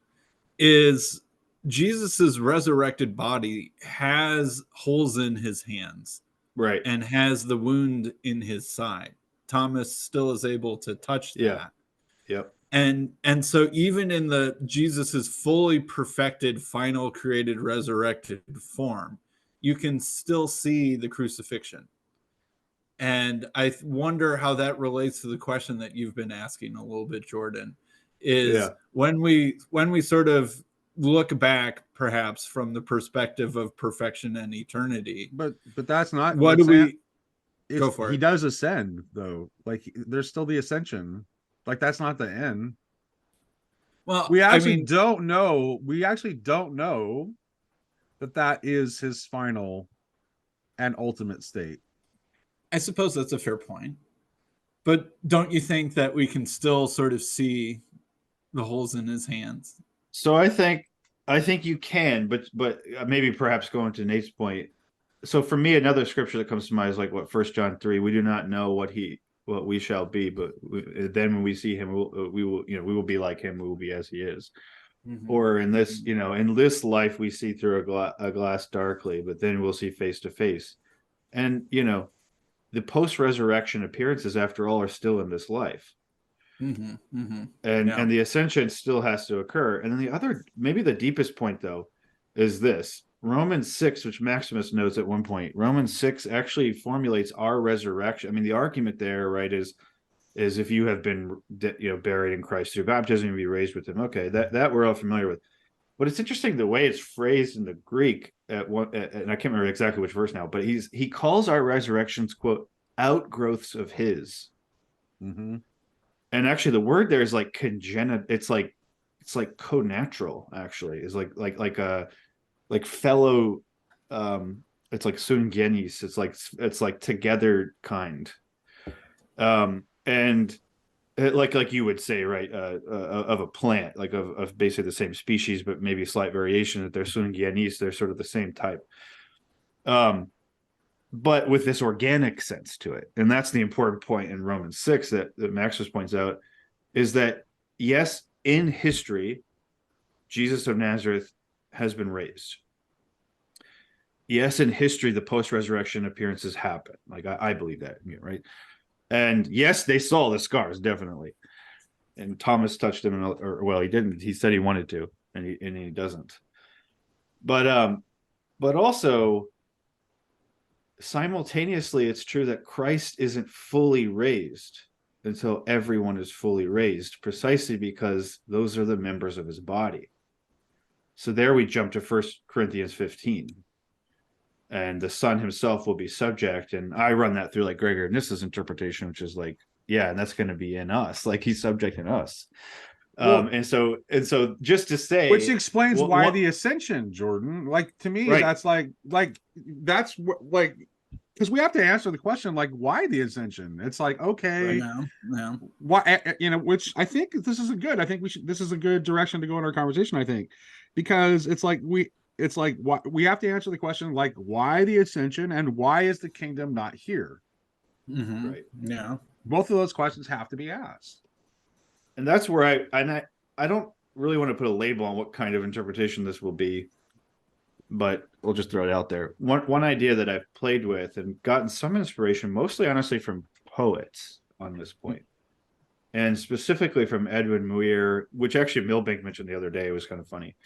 is Jesus's resurrected body has holes in his hands. Right. And has the wound in his side. Thomas still is able to touch that. Yep. And so even in the Jesus's fully perfected, final created, resurrected form, you can still see the crucifixion. And I wonder how that relates to the question that you've been asking a little bit, Jordan, is when we sort of look back perhaps from the perspective of perfection and eternity. But that's not what do we go for. He does ascend though. Like there's still the ascension. Like that's not the end. Well, we actually don't know that is his final and ultimate state. I suppose that's a fair point. But don't you think that we can still sort of see the holes in his hands? So I think you can, but maybe perhaps going to Nate's point. So for me, another scripture that comes to mind is like 1 John 3. We do not know what we shall be, but then when we see him, we will be like him. We will be as he is. or in this, in this life we see through a glass darkly, but then we'll see face to face. And the post-resurrection appearances, after all, are still in this life. And the ascension still has to occur. And then the other, maybe the deepest point though, is this: Romans 6, which Maximus notes at one point, Romans 6 actually formulates our resurrection. I mean, the argument there, right, is if you have been buried in Christ through baptism, you'll be raised with him. Okay, that we're all familiar with. But it's interesting the way it's phrased in the Greek and I can't remember exactly which verse now, but he calls our resurrections, quote, outgrowths of his. And actually the word there is like congenital. It's like co-natural, actually. Is like fellow, it's like sungenis. It's like together kind. And like you would say, right, of a plant, like of basically the same species, but maybe a slight variation, that they're sungenis, they're sort of the same type. But with this organic sense to it. And that's the important point in Romans 6 that Maximus points out, is that, yes, in history, Jesus of Nazareth has been raised. Yes, in history, the post-resurrection appearances happen. Like, I believe that, right? And yes, they saw the scars, definitely. And Thomas touched them, or well, he didn't. He said he wanted to, and he doesn't. But also, simultaneously, it's true that Christ isn't fully raised until everyone is fully raised, precisely because those are the members of his body. So there we jump to 1 Corinthians 15. And the Son himself will be subject. And I run that through like Gregor Nyssa's interpretation, which is like, yeah, and that's going to be in us, like he's subject in us. Well, and so just to say, which explains why the ascension, Jordan. Like, to me, right. That's that's like, because we have to answer the question, like, why the ascension? It's like, okay, why, which I think this is this is a good direction to go in our conversation, I think, because it's like we have to answer the question, like, why the ascension and why is the kingdom not here? Right. Yeah. Both of those questions have to be asked. And that's where I don't really want to put a label on what kind of interpretation this will be, but we'll just throw it out there. One idea that I've played with and gotten some inspiration, mostly honestly from poets on this point, and specifically from Edwin Muir, which actually Milbank mentioned the other day. It was kind of funny.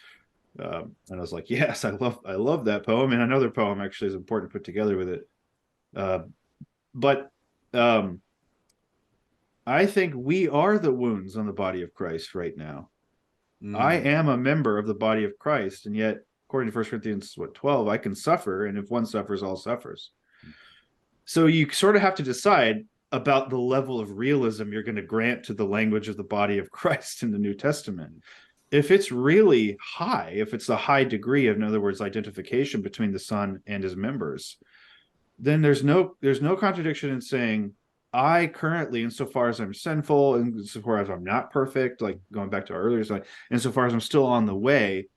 And I was like, yes, I love that poem. And another poem actually is important to put together with it. But I think we are the wounds on the body of Christ right now. I am a member of the body of Christ, and yet, according to 1 Corinthians 12, I can suffer, and if one suffers, all suffers. So you sort of have to decide about the level of realism you're going to grant to the language of the body of Christ in the New Testament. If it's really high, if it's a high degree of, in other words, identification between the Son and his members, then there's no contradiction in saying, I currently, insofar as I'm sinful, and insofar as I'm not perfect, like going back to our earlier slide, insofar as I'm still on the way,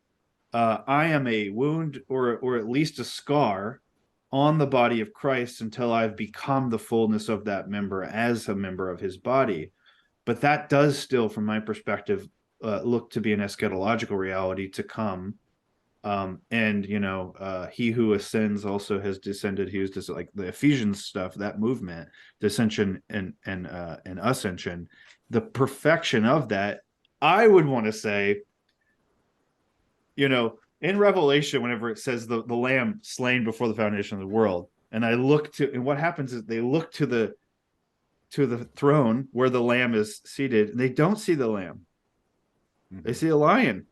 I am a wound or at least a scar on the body of Christ until I've become the fullness of that member as a member of his body. But that does still, from my perspective, look to be an eschatological reality to come. And he who ascends also has descended. He was just like the Ephesians stuff, that movement, dissension and ascension, the perfection of that. I would want to say, in Revelation, whenever it says the lamb slain before the foundation of the world, and what happens is they look to the throne where the lamb is seated, and they don't see the lamb. They see a lion.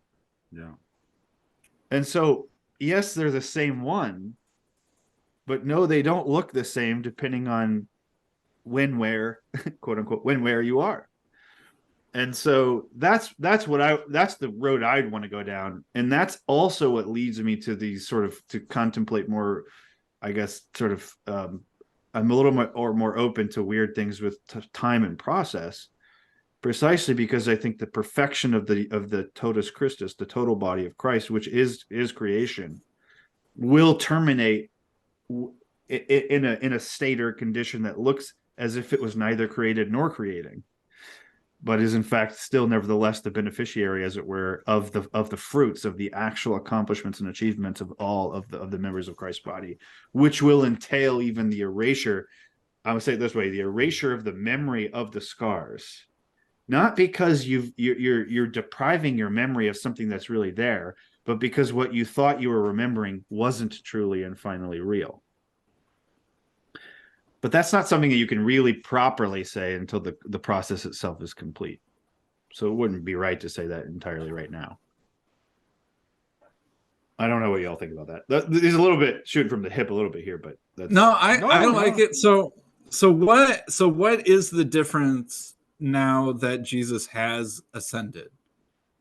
Yeah. And so, yes, they're the same one, but no, they don't look the same depending on where, quote unquote, where you are. And so that's the road I'd want to go down. And that's also what leads me to these to contemplate more, I guess, I'm a little more open to weird things with time and process. Precisely because I think the perfection of the totus Christus, the total body of Christ, which is creation, will terminate in a state or condition that looks as if it was neither created nor creating. but is in fact still nevertheless the beneficiary, as it were, of the fruits of the actual accomplishments and achievements of all of the members of Christ's body, which will entail even the erasure. I would say it this way: the erasure of the memory of the scars, not because you're depriving your memory of something that's really there, but because what you thought you were remembering wasn't truly and finally real. But that's not something that you can really properly say until the process itself is complete. So it wouldn't be right to say that entirely right now. I don't know what y'all think about that. There's a little bit shooting from the hip a little bit here, but that's I don't like it. So what is the difference now that Jesus has ascended?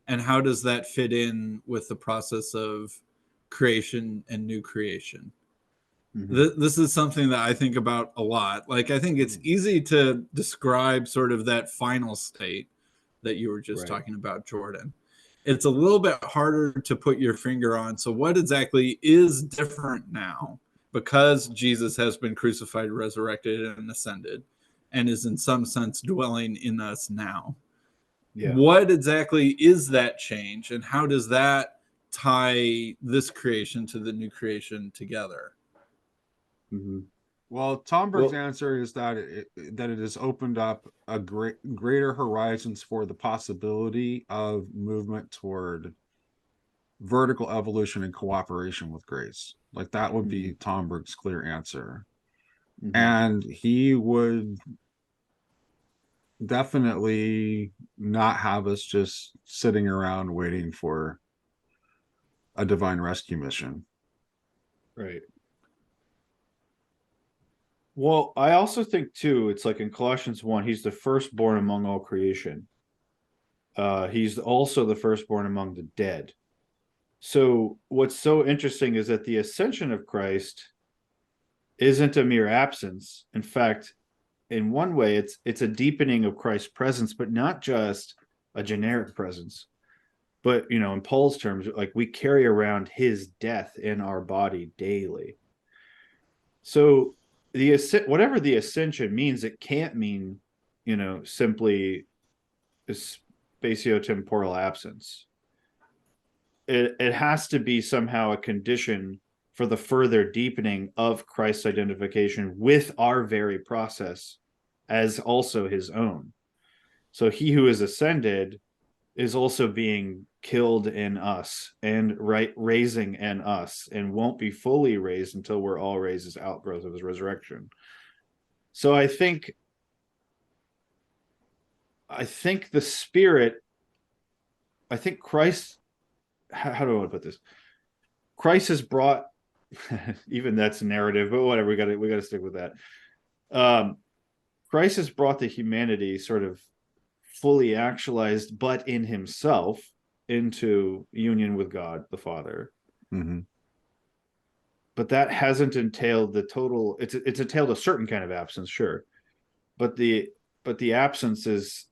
And how does that fit in with the process of creation and new creation? This is something that I think about a lot. Like, I think it's easy to describe sort of that final state that you were just talking about, Jordan. It's a little bit harder to put your finger on. So what exactly is different now because Jesus has been crucified, resurrected, and ascended, and is in some sense dwelling in us now? Yeah. What exactly is that change, and how does that tie this creation to the new creation together? Well, Tomberg's answer is that it has opened up a greater horizons for the possibility of movement toward vertical evolution and cooperation with grace. Like, that would be Tomberg's clear answer. And he would definitely not have us just sitting around waiting for a divine rescue mission. Right. Well, I also think too, it's like in Colossians 1, he's the firstborn among all creation. He's also the firstborn among the dead. So what's so interesting is that the ascension of Christ isn't a mere absence. In fact, in one way, it's a deepening of Christ's presence, but not just a generic presence. But, you know, in Paul's terms, like, we carry around his death in our body daily. So whatever the ascension means, it can't mean, you know, simply a spatiotemporal absence. It has to be somehow a condition for the further deepening of Christ's identification with our very process as also his own. So he who is ascended is also being killed in us and raising in us, and won't be fully raised until we're all raised as outgrowth of his resurrection. So I think the Spirit, I think Christ, how do I want to put this? Christ has brought, even that's narrative, but whatever, we got to stick with that. Christ has brought the humanity sort of fully actualized, but in himself, into union with God the Father. But that hasn't entailed the total. It's entailed a certain kind of absence, sure, but the absence is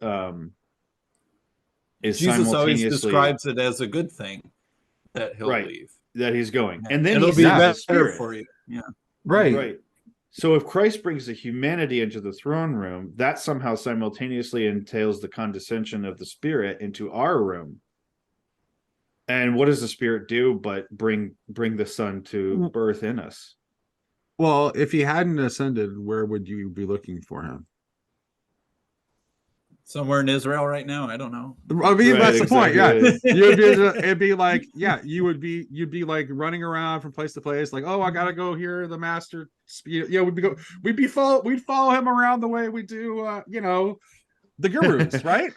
Jesus always describes it as a good thing that he'll leave, that he's going, and then it'll be better for you. Yeah, right. So if Christ brings the humanity into the throne room, that somehow simultaneously entails the condescension of the Spirit into our room. And what does the Spirit do but bring the Son to birth in us? Well, if he hadn't ascended, where would you be looking for him? Somewhere in Israel right now. I don't know. I mean, that's the point. Yeah, it'd be like, yeah, you'd be like running around from place to place, like, oh, I gotta go hear the master. Yeah, we'd follow him around the way we do, you know, the gurus, right?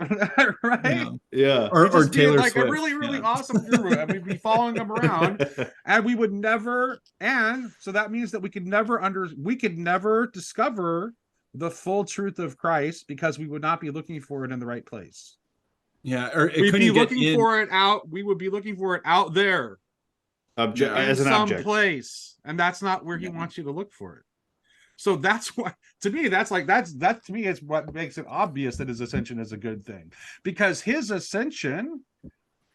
Right? Yeah. Or Taylor like Swift. A really awesome guru, and we'd be following him around, and we would never. And so that means that we could never discover the full truth of Christ, because we would not be looking for it in the right place. Yeah, or we'd be looking for it out. We would be looking for it out there, as an object, place, and that's not where he wants you to look for it. So that's why, to me, that to me is what makes it obvious that his ascension is a good thing, because his ascension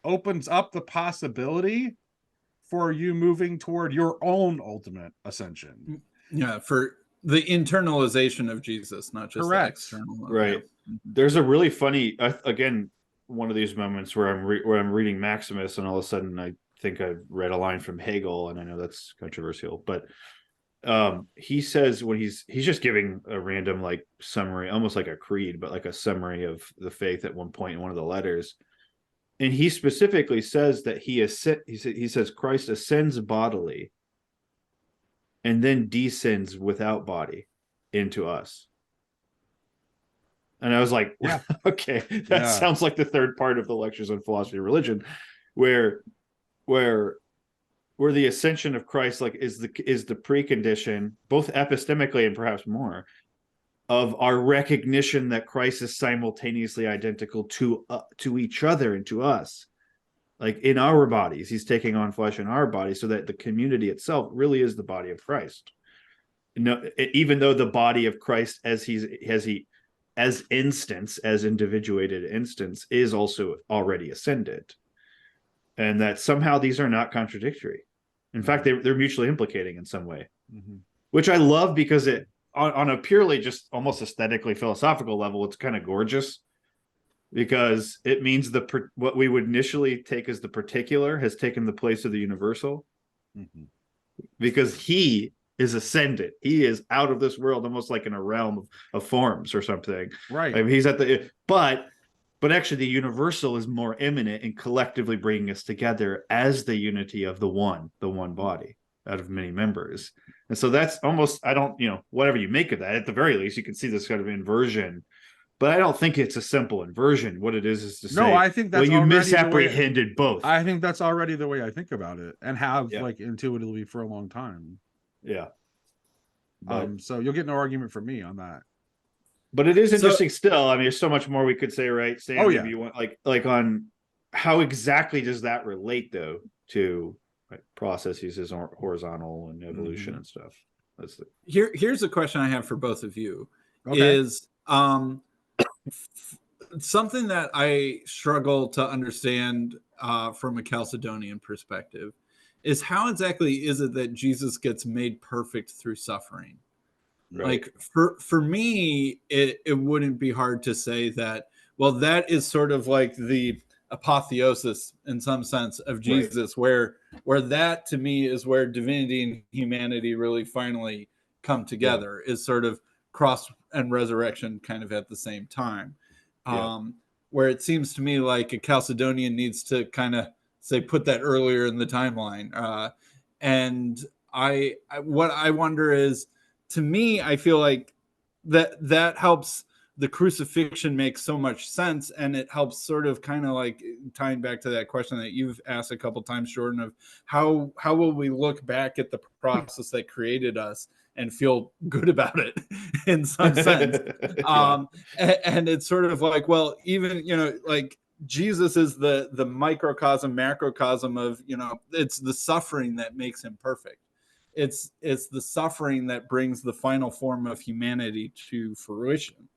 opens up the possibility for you moving toward your own ultimate ascension. Yeah, for the internalization of Jesus, not just Correct. the external. Right. Yeah. There's a really funny, again, one of these moments where I'm reading Maximus, and all of a sudden I think I've read a line from Hegel, and I know that's controversial, but he says, when he's just giving a random like summary, almost like a creed, but like a summary of the faith at one point in one of the letters, and he specifically says that he says Christ ascends bodily and then descends without body into us. And I was like, Yeah. okay, that sounds like the third part of the lectures on philosophy of religion, where the ascension of Christ like is the precondition, both epistemically and perhaps more, of our recognition that Christ is simultaneously identical to each other and to us. Like in our bodies, he's taking on flesh in our bodies, so that the community itself really is the body of Christ. No, even though the body of Christ, as individuated instance, is also already ascended, and that somehow these are not contradictory. In fact, they're mutually implicating in some way, which I love, because it on a purely just almost aesthetically philosophical level, it's kind of gorgeous, because it means what we would initially take as the particular has taken the place of the universal, because he is ascended. He is out of this world, almost like in a realm of forms or something. Right. I mean, he's at the but actually the universal is more imminent and collectively bringing us together as the unity of the one body out of many members. And so that's almost, I don't, whatever you make of that, at the very least, you can see this kind of inversion. But I don't think it's a simple inversion. What it is to say, I think that's you misapprehended both. I think that's already the way I think about it, and have like intuitively for a long time. Yeah. So you'll get no argument from me on that. But it is interesting still. I mean, there's so much more we could say, right? Sam, maybe you want like on how exactly does that relate though to processes as horizontal and evolution and stuff. That's Here's a question I have for both of you. Is something that I struggle to understand from a Chalcedonian perspective is how exactly is it that Jesus gets made perfect through suffering? Right. Like for me, it wouldn't be hard to say that, well, that is sort of like the apotheosis in some sense of Jesus, where that to me is where divinity and humanity really finally come together, is sort of cross and resurrection kind of at the same time. Where it seems to me like a Chalcedonian needs to kind of say, put that earlier in the timeline. And what I wonder is, to me, I feel like that helps the crucifixion make so much sense, and it helps sort of kind of like tying back to that question that you've asked a couple times, Jordan, of how will we look back at the process that created us and feel good about it in some sense. And it's sort of like, well, even, like Jesus is the microcosm, macrocosm of, it's the suffering that makes him perfect. It's the suffering that brings the final form of humanity to fruition.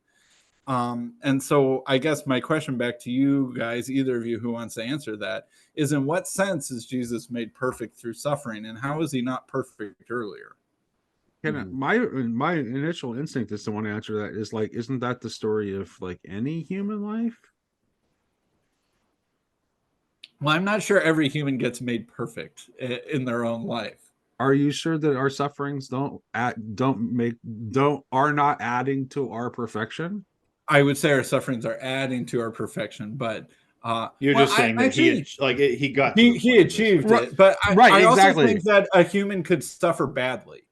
And so I guess my question back to you guys, either of you who wants to answer that, is in what sense is Jesus made perfect through suffering, and how is he not perfect earlier? My initial instinct is to want to answer that is like, isn't that the story of like any human life? Well, I'm not sure every human gets made perfect in their own life. Are you sure that our sufferings are not adding to our perfection? I would say our sufferings are adding to our perfection, but you're just saying that he achieved it. But I also think that a human could suffer badly.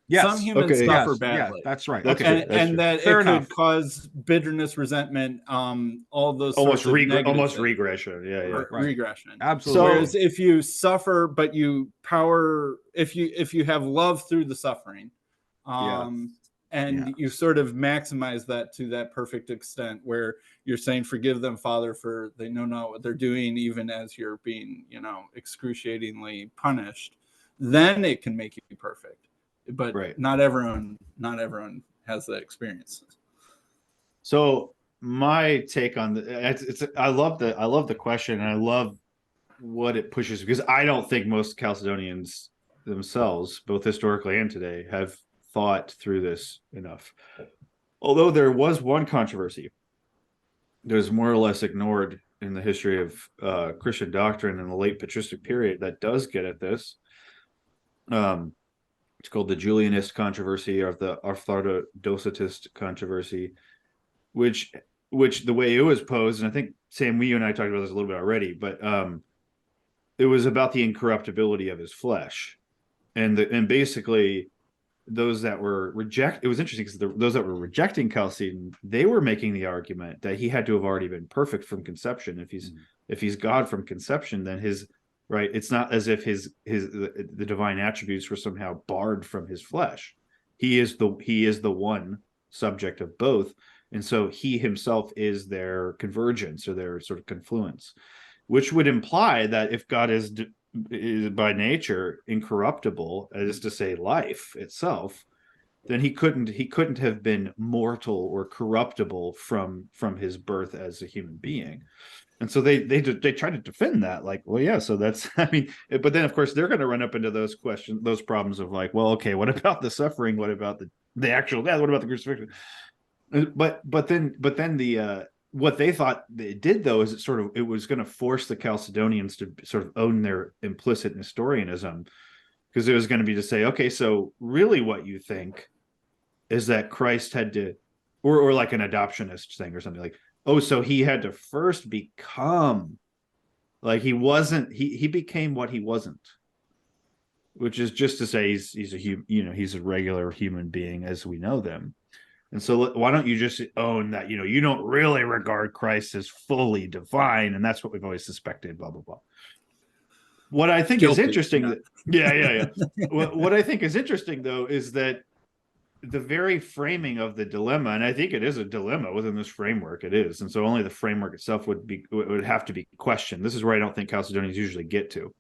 Yes. Some humans suffer badly. Yeah, that's right. And that it could cause bitterness, resentment, all those almost regression. Regression. Absolutely. Whereas if you suffer, but if you have love through the suffering, and you sort of maximize that to that perfect extent where you're saying, forgive them, Father, for they know not what they're doing, even as you're being, excruciatingly punished, then it can make you perfect. But not everyone has that experience. So my take on I love the question, and I love what it pushes, because I don't think most Chalcedonians themselves, both historically and today, have thought through this enough. Although there was one controversy that was more or less ignored in the history of Christian doctrine in the late patristic period that does get at this. It's called the Julianist controversy, or the orthodocitist controversy, which the way it was posed, and I think Sam, you and I talked about this a little bit already, but it was about the incorruptibility of his flesh, and basically those that were it was interesting because those that were rejecting Chalcedon, they were making the argument that he had to have already been perfect from conception. If he's God from conception, then it's not as if the divine attributes were somehow barred from his flesh. He is the one subject of both, and so he himself is their convergence, or their sort of confluence, which would imply that if God is by nature incorruptible, as to say life itself, then he couldn't have been mortal or corruptible from his birth as a human being. And so they try to defend that, like, well, yeah, so that's, I mean, but then of course they're going to run up into those problems of like, well, okay, what about the suffering? What about the actual death? What about the crucifixion? But then the what they thought it did, though, is it was going to force the Chalcedonians to sort of own their implicit Nestorianism, because it was going to be to say, okay, so really what you think is that Christ had to, or like an adoptionist thing or something, like, oh, so he had to first become, like, he became what he wasn't, which is just to say he's a regular human being as we know them. And so why don't you just own that, you don't really regard Christ as fully divine, and that's what we've always suspected, blah, blah, blah. What I think is interesting, yeah. What I think is interesting, though, is that the very framing of the dilemma, and I think it is a dilemma within this framework, it is, and so only the framework itself would have to be questioned. This is where I don't think Chalcedonians usually get to.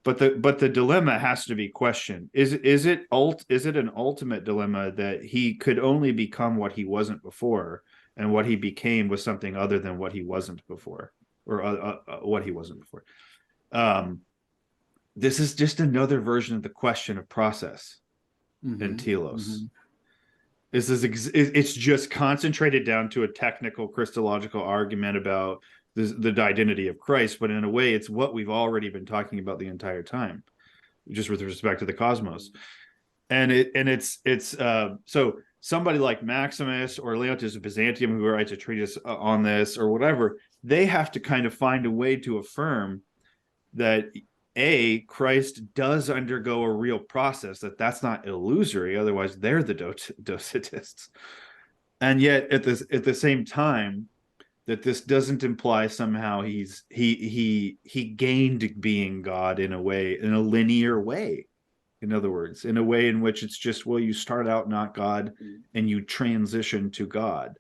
But the dilemma has to be questioned. Is it an ultimate dilemma that he could only become what he wasn't before, and what he became was something other than what he wasn't before, or what he wasn't before? This is just another version of the question of process in telos. It's just concentrated down to a technical Christological argument about the identity of Christ, but in a way it's what we've already been talking about the entire time, just with respect to the cosmos. And it's so somebody like Maximus or Leontius of Byzantium, who writes a treatise on this or whatever, they have to kind of find a way to affirm that Christ does undergo a real process, that's not illusory, otherwise they're the Docetists, and yet at the same time that this doesn't imply somehow he gained being God in a linear way. In other words, in a way in which it's just, well, you start out not God and you transition to God.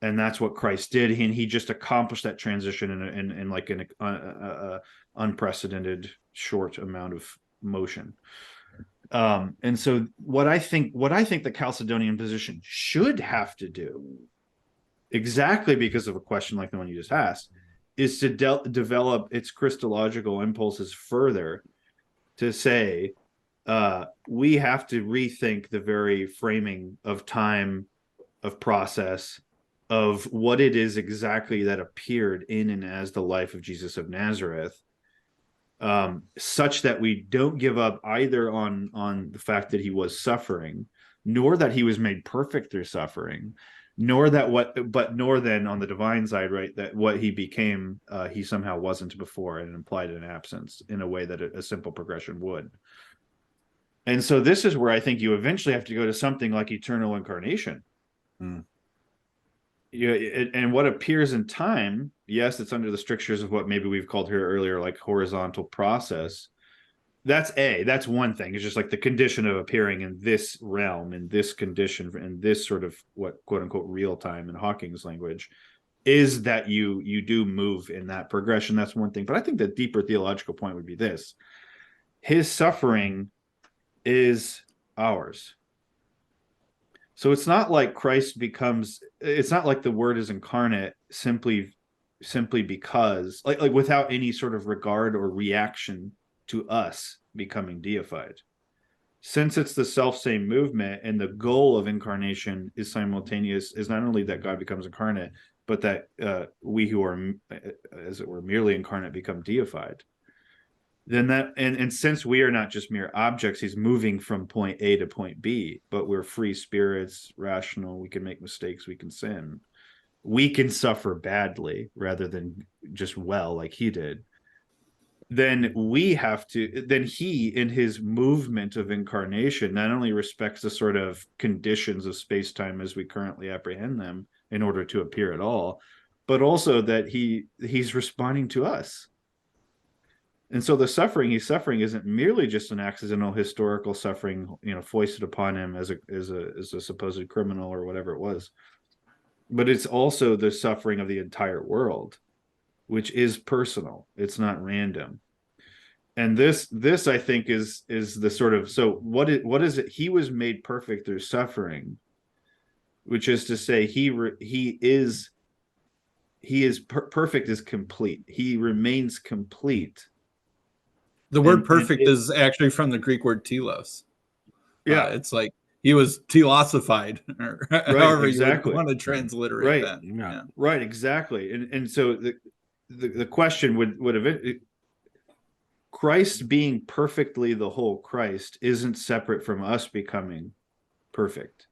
And that's what Christ did. And he just accomplished that transition in like an unprecedented short amount of motion. And so what I think the Chalcedonian position should have to do, exactly because of a question like the one you just asked, is to develop its Christological impulses further to say, we have to rethink the very framing of time, of process, of what it is exactly that appeared in and as the life of Jesus of Nazareth, such that we don't give up either on the fact that he was suffering, nor that he was made perfect through suffering, nor then on the divine side, right, that what he became, he somehow wasn't before, and implied an absence in a way that a simple progression would. And so this is where I think you eventually have to go to something like eternal incarnation. And what appears in time, yes, it's under the strictures of what maybe we've called here earlier, like horizontal process. That's one thing. It's just like the condition of appearing in this realm, in this condition, in this sort of what quote unquote real time in Hawking's language, is that you do move in that progression. That's one thing. But I think the deeper theological point would be this: his suffering is ours. So it's not like Christ it's not like the word is incarnate simply because, like without any sort of regard or reaction to us becoming deified. since it's the self-same movement and the goal of incarnation is simultaneous, is not only that God becomes incarnate, but that we who are, as it were, merely incarnate become deified. Then that, and since we are not just mere objects, he's moving from point A to point B, but we're free spirits, rational, we can make mistakes, we can sin. We can suffer badly rather than just well, like he did. Then he, in his movement of incarnation, not only respects the sort of conditions of space-time as we currently apprehend them in order to appear at all, but also that he's responding to us. And so the suffering he's suffering isn't merely just an accidental historical suffering, foisted upon him as a supposed criminal or whatever it was, but it's also the suffering of the entire world, which is personal. It's not random. And this I think is the sort of, so what is it? He was made perfect through suffering, which is to say he is perfect, is complete. He remains complete. The word perfect is actually from the Greek word telos. Yeah. It's like he was telosified, or however exactly. you want to transliterate that. Yeah. Right, exactly. And so the question would have, Christ being perfectly the whole Christ isn't separate from us becoming perfect,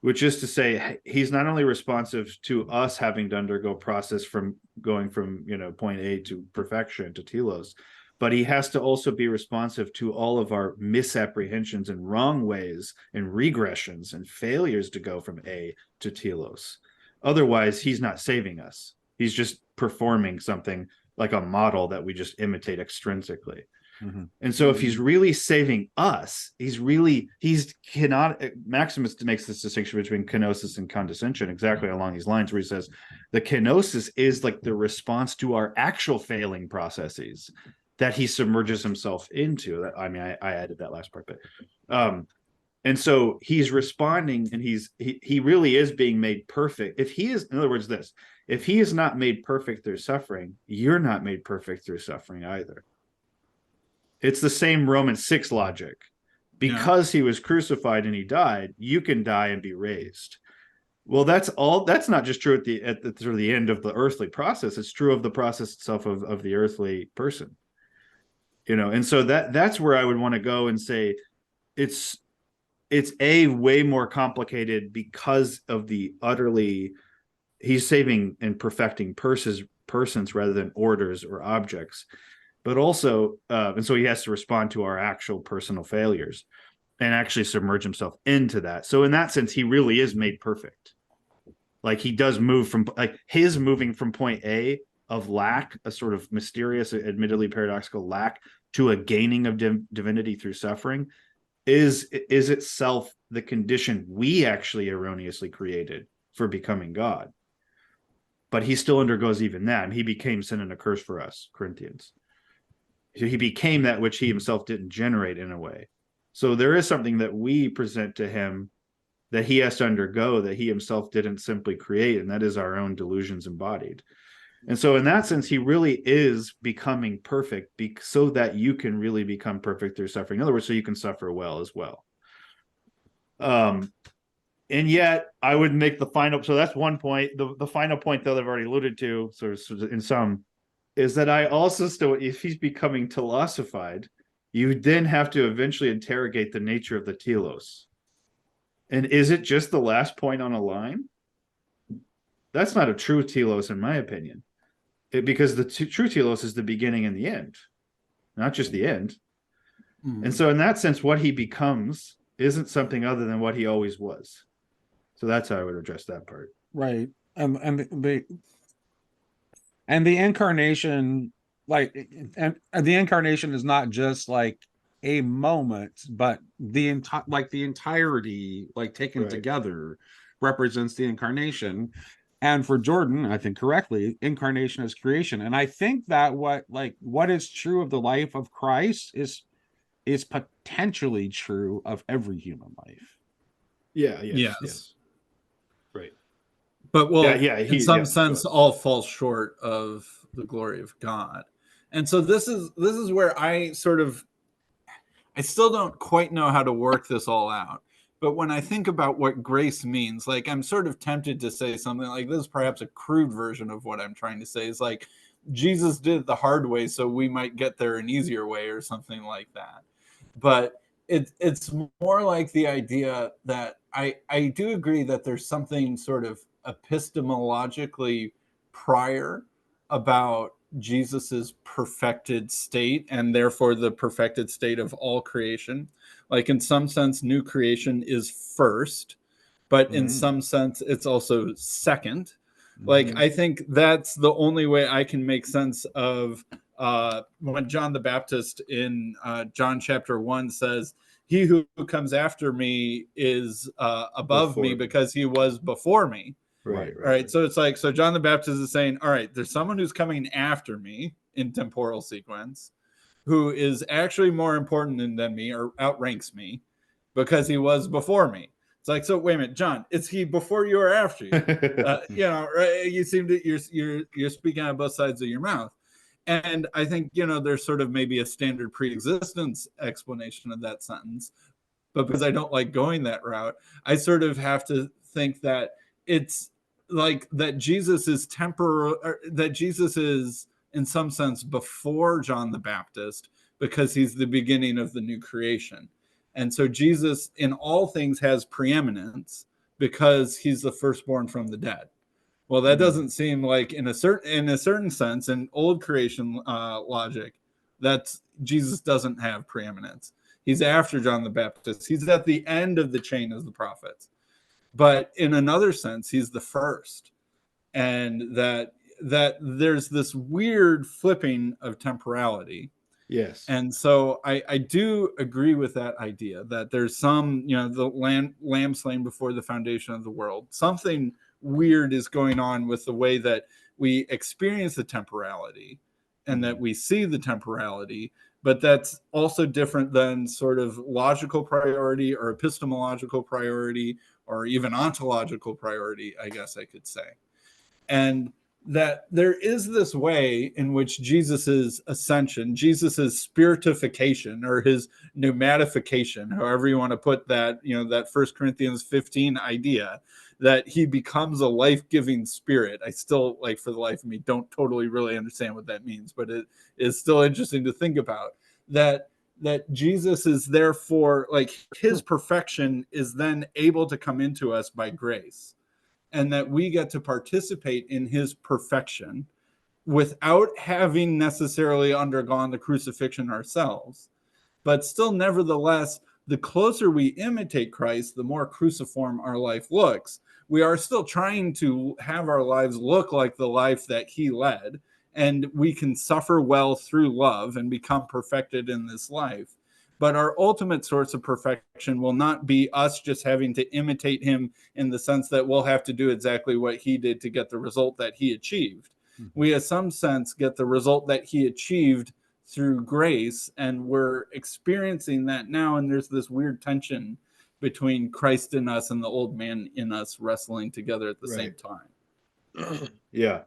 which is to say he's not only responsive to us having to undergo process from going from point A to perfection to telos, but he has to also be responsive to all of our misapprehensions and wrong ways and regressions and failures to go from A to telos. Otherwise, he's not saving us. He's just performing something like a model that we just imitate extrinsically. Mm-hmm. And so if he's really saving us, Maximus makes this distinction between kenosis and condescension exactly along these lines, where he says the kenosis is like the response to our actual failing processes that he submerges himself into. I mean, I added that last part, but and so he's responding, and he really is being made perfect. If he is, in other words, if he is not made perfect through suffering, you're not made perfect through suffering either. It's the same Romans 6 logic. Because he was crucified and he died, you can die and be raised. Well, that's not just true at the sort of the end of the earthly process. It's true of the process itself of the earthly person. And so that's where I would want to go and say it's way more complicated because of the utterly, he's saving and perfecting persons rather than orders or objects, but also and so he has to respond to our actual personal failures and actually submerge himself into that. So in that sense, he really is made perfect. Like he does move from, like his moving from point A of lack, a sort of mysterious, admittedly paradoxical lack, to a gaining of divinity through suffering is itself the condition we actually erroneously created for becoming God. But he still undergoes even that, and he became sin and a curse for us, Corinthians. He became that which he himself didn't generate in a way. So there is something that we present to him that he has to undergo that he himself didn't simply create, and that is our own delusions embodied. And so in that sense, he really is becoming perfect so that you can really become perfect through suffering. In other words, so you can suffer well as well. And yet I would make the final, so that's one point. The final point that I've already alluded to, sort of in some, is that I also still, if he's becoming telosified, you then have to eventually interrogate the nature of the telos. And is it just the last point on a line? That's not a true telos, in my opinion. Because the true telos is the beginning and the end, not just the end. Mm-hmm. And so in that sense, what he becomes isn't something other than what he always was. So that's how I would address that part. Right. And the incarnation, and the incarnation is not just like a moment, but the entirety, taken together, represents the incarnation. And for Jordan, I think correctly, incarnation is creation. And I think that what is true of the life of Christ is potentially true of every human life. Yes. Right. But in some sense, all falls short of the glory of God. And so this is where I I still don't quite know how to work this all out. But when I think about what grace means, like I'm sort of tempted to say something like this, perhaps a crude version of what I'm trying to say is like Jesus did it the hard way so we might get there an easier way or something like that. But it's more like the idea that I do agree that there's something sort of epistemologically prior about Jesus's perfected state and therefore the perfected state of all creation. Like in some sense, new creation is first, but in some sense, it's also second. Like I think that's the only way I can make sense of when John the Baptist in John chapter 1 says, "He who comes after me is above me because he was before me." Right. All right. So it's like, so John the Baptist is saying, all right, there's someone who's coming after me in temporal sequence who is actually more important than me or outranks me because he was before me. It's like, so wait a minute, John, is he before you or after you? You know, right? You seem to, you're speaking on both sides of your mouth. And I think, you know, there's sort of maybe a standard pre-existence explanation of that sentence. But because I don't like going that route, I sort of have to think that it's like that Jesus is temporal, that Jesus is in some sense before John the Baptist because he's the beginning of the new creation. And so Jesus in all things has preeminence because he's the firstborn from the dead. Well, that doesn't seem like in a certain sense, in old creation logic, that Jesus doesn't have preeminence. He's after John the Baptist. He's at the end of the chain of the prophets. But in another sense, he's the first. And that there's this weird flipping of temporality. Yes. And so I do agree with that idea that there's some, you know, the lamb slain before the foundation of the world. Something weird is going on with the way that we experience the temporality and that we see the temporality, but that's also different than sort of logical priority or epistemological priority or even ontological priority, I guess I could say. And that there is this way in which Jesus's ascension, Jesus's spiritification or his pneumatification, however you want to put that, you know, that 1 Corinthians 15 idea that he becomes a life-giving spirit. I still, like, for the life of me, don't totally really understand what that means, but it is still interesting to think about that Jesus is therefore, like, his perfection is then able to come into us by grace, and that we get to participate in his perfection without having necessarily undergone the crucifixion ourselves. But still, nevertheless, the closer we imitate Christ, the more cruciform our life looks. We are still trying to have our lives look like the life that he led, and we can suffer well through love and become perfected in this life. But our ultimate source of perfection will not be us just having to imitate him in the sense that we'll have to do exactly what he did to get the result that he achieved. We, in some sense, get the result that he achieved through grace, and we're experiencing that now. And there's this weird tension between Christ in us and the old man in us wrestling together at the same time. Yeah.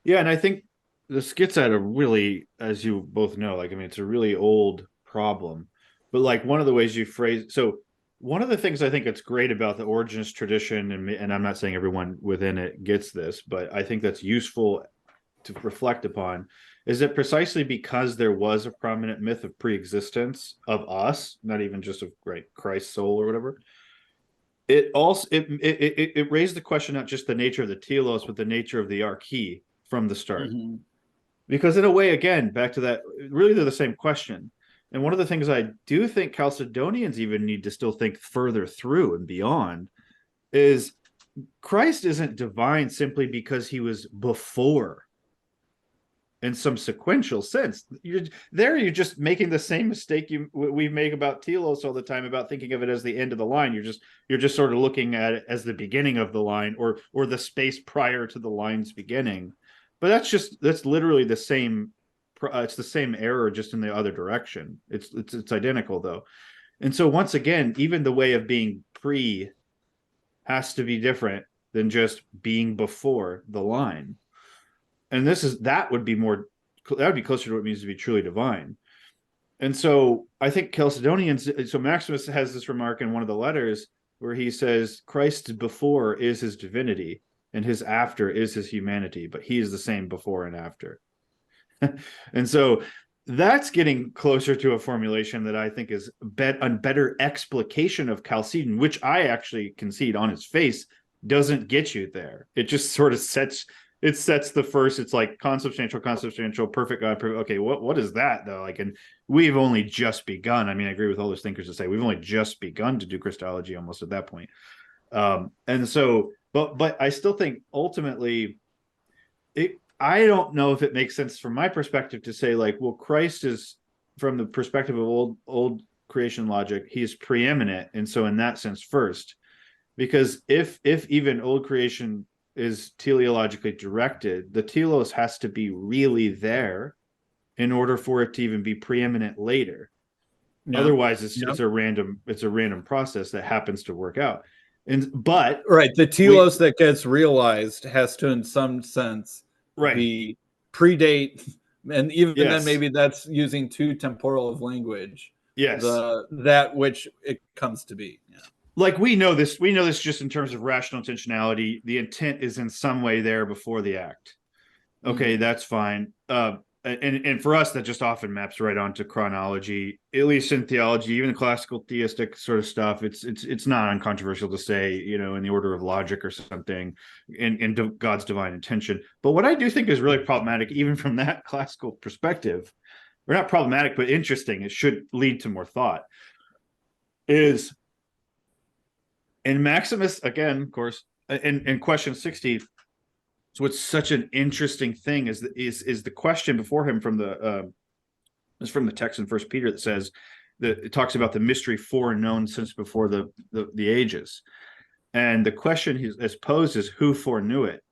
And I think this gets at a really, as you both know, like, I mean, it's a really old problem, but like one of the ways you phrase, so one of the things I think that's great about the Origenist tradition, and I'm not saying everyone within it gets this, but I think that's useful to reflect upon, is that precisely because there was a prominent myth of pre-existence of us, not even just of Christ's soul or whatever, it also it raised the question, not just the nature of the telos, but the nature of the arche from the start. Because in a way, again, back to that, really they're the same question. And one of the things I do think Chalcedonians even need to still think further through and beyond is Christ isn't divine simply because he was before in some sequential sense. You're just making the same mistake we make about telos all the time, about thinking of it as the end of the line. You're just sort of looking at it as the beginning of the line, or the space prior to the line's beginning. But that's literally the same. It's the same error, just in the other direction. It's identical though. And so once again, even the way of being pre has to be different than just being before the line. And that would be closer to what it means to be truly divine. And so I think Chalcedonians, so Maximus has this remark in one of the letters where he says Christ's before is his divinity and his after is his humanity, but he is the same before and after. And so that's getting closer to a formulation that I think is a better explication of Chalcedon, which I actually concede on its face doesn't get you there. It just sort of sets the first, it's like consubstantial, perfect God, perfect. Okay, what is that though? Like, and we've only just begun. I mean, I agree with all those thinkers to say we've only just begun to do Christology almost at that point. And so, but I still think ultimately I don't know if it makes sense from my perspective to say like, well, Christ is, from the perspective of old creation logic, he is preeminent, and so in that sense first, because if even old creation is teleologically directed, the telos has to be really there in order for it to even be preeminent later. Yeah. Otherwise, it's a random process that happens to work out. But right, the telos that gets realized has to, in some sense, be predate, and even then maybe that's using too temporal of language. Yes, that which it comes to be. Yeah. Like we know this just in terms of rational intentionality. The intent is in some way there before the act. Okay, that's fine. And for us, that just often maps right onto chronology, at least in theology, even classical theistic sort of stuff. It's not uncontroversial to say, in the order of logic or something, in God's divine intention. But what I do think is really problematic, even from that classical perspective, or not problematic, but interesting, it should lead to more thought, is in Maximus, again, of course, in question 60, so what's such an interesting thing is the question before him from the text in First Peter that says that it talks about the mystery foreknown since before the ages, and the question is posed is who foreknew it,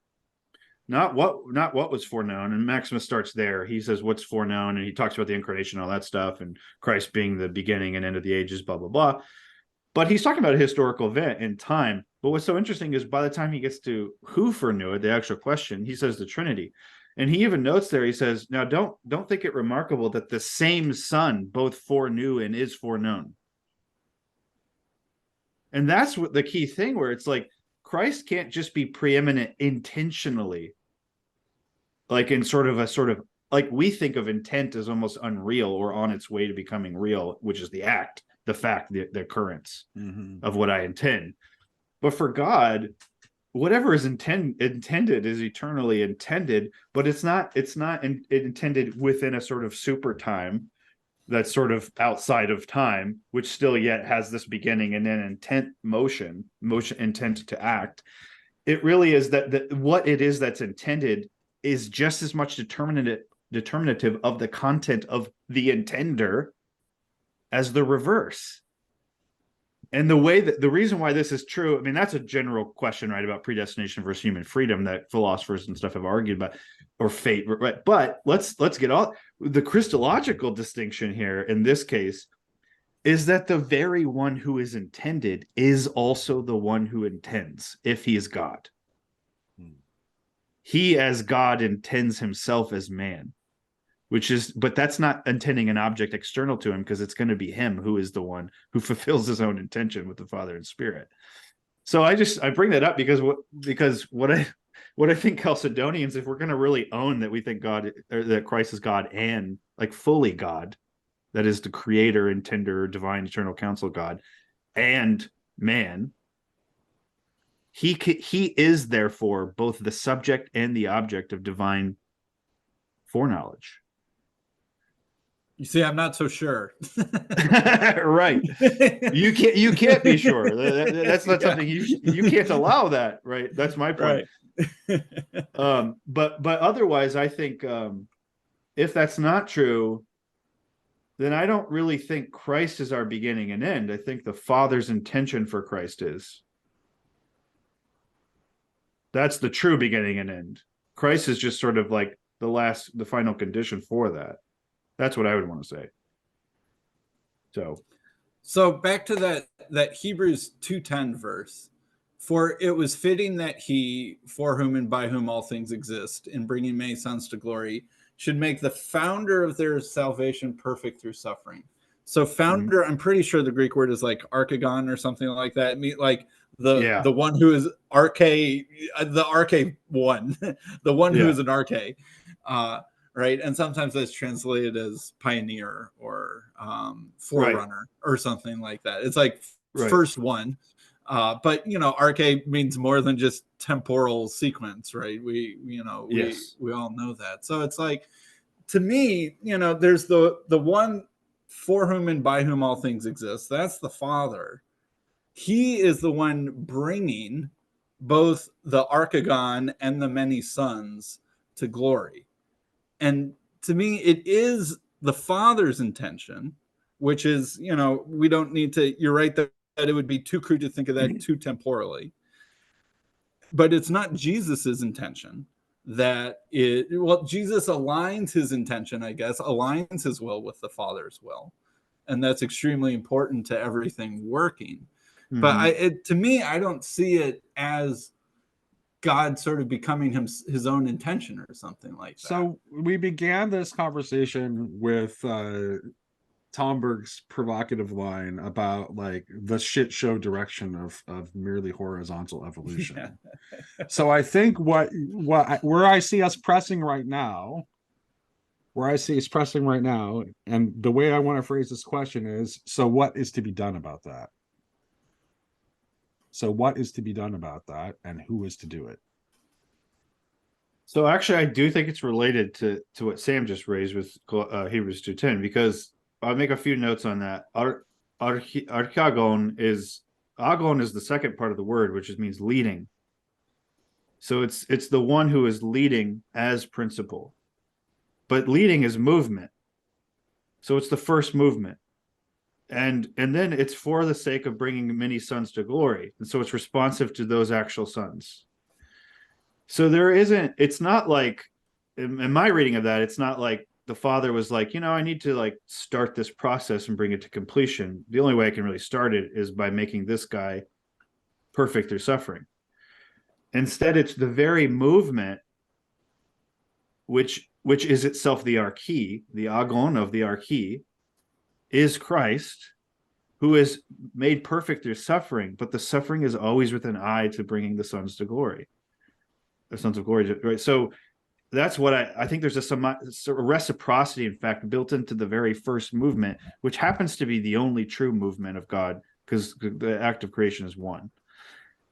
not what was foreknown. And Maximus starts there. He says what's foreknown, and he talks about the incarnation, all that stuff, and Christ being the beginning and end of the ages, blah blah blah. But he's talking about a historical event in time. But what's so interesting is by the time he gets to who foreknew it, the actual question, he says the Trinity. And he even notes there, he says, now don't think it remarkable that the same Son both foreknew and is foreknown. And that's what the key thing, where it's like Christ can't just be preeminent intentionally, like in sort of like we think of intent as almost unreal or on its way to becoming real, which is the act, the fact, the occurrence of what I intend. But for God, whatever is intended is eternally intended, but it's not intended within a sort of super time that's sort of outside of time, which still yet has this beginning and then intent, motion intent to act. It really is that what it is that's intended is just as much determinative of the content of the intender as the reverse. And the reason why this is true, I mean, that's a general question, right, about predestination versus human freedom that philosophers and stuff have argued about, or fate, right? But let's get all the Christological distinction here in this case is that the very one who is intended is also the one who intends, if he is God. He as God intends himself as man. But that's not intending an object external to him, because it's going to be him who is the one who fulfills his own intention with the Father and Spirit. So I bring that up because what I think Chalcedonians, if we're going to really own that we think God, or that Christ is God and like fully God, that is the creator, intender, divine, eternal counsel God, and man, he is therefore both the subject and the object of divine foreknowledge. You see, I'm not so sure. Right. You can't be sure. That's not something you can't allow that, right? That's my point. Right. But otherwise, I think if that's not true, then I don't really think Christ is our beginning and end. I think the Father's intention for Christ is. That's the true beginning and end. Christ is just sort of like the final condition for that. That's what I would want to say. So back to that Hebrews 2:10 verse. For it was fitting that he, for whom and by whom all things exist, in bringing many sons to glory, should make the founder of their salvation perfect through suffering. So founder, I'm pretty sure the Greek word is like archegon or something like that. I mean, like the one who is arche, the arche one, the one who is an arche, right? And sometimes that's translated as pioneer or forerunner or something like that. It's like first one. But arche means more than just temporal sequence, right? We all know that. So it's like, to me, there's the one for whom and by whom all things exist. That's the Father. He is the one bringing both the archegon and the many sons to glory. And to me, it is the Father's intention, which is, we don't need to, you're right that it would be too crude to think of that too temporally. But it's not Jesus's intention Jesus aligns his intention, I guess, aligns his will with the Father's will. And that's extremely important to everything working. But to me, I don't see it as God sort of becoming his own intention or something like that. So we began this conversation with Tomberg's provocative line about like the shit show direction of merely horizontal evolution. So I think where I see us pressing right now, and the way I want to phrase this question is, so what is to be done about that? So what is to be done about that, and who is to do it? So actually, I do think it's related to what Sam just raised with Hebrews 2:10, because I'll make a few notes on that. Archagon is the second part of the word, which means leading. So it's the one who is leading as principle, but leading is movement. So it's the first movement, and then it's for the sake of bringing many sons to glory, and so it's responsive to those actual sons. So it's not like, in my reading of that, it's not like the Father was like, I need to like start this process and bring it to completion. The only way I can really start it is by making this guy perfect through suffering. Instead, it's the very movement, which is itself the arche, the agon of the arche, is Christ, who is made perfect through suffering, but the suffering is always with an eye to bringing the sons to glory. The sons of glory, right? So that's what I think there's a reciprocity, in fact, built into the very first movement, which happens to be the only true movement of God, because the act of creation is one.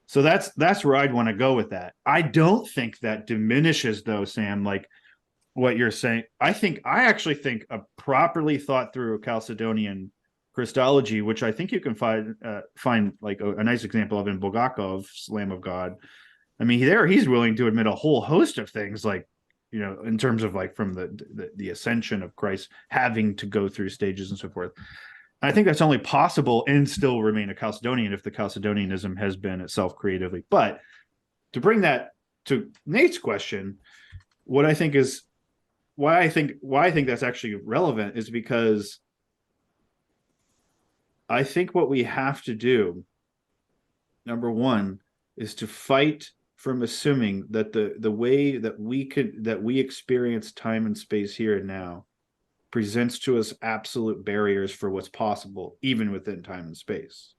So that's where I'd want to go with that. I don't think that diminishes, though, Sam, like what you're saying. I actually think a properly thought through Chalcedonian Christology, which I think you can find like a nice example of in Bulgakov's Lamb of God. I mean, he's willing to admit a whole host of things, like, in terms of like from the ascension of Christ having to go through stages and so forth. I think that's only possible and still remain a Chalcedonian if the Chalcedonianism has been itself creatively. But to bring that to Nate's question, why I think that's actually relevant is because I think what we have to do, number one, is to fight from assuming that the way that we experience time and space here and now presents to us absolute barriers for what's possible, even within time and space.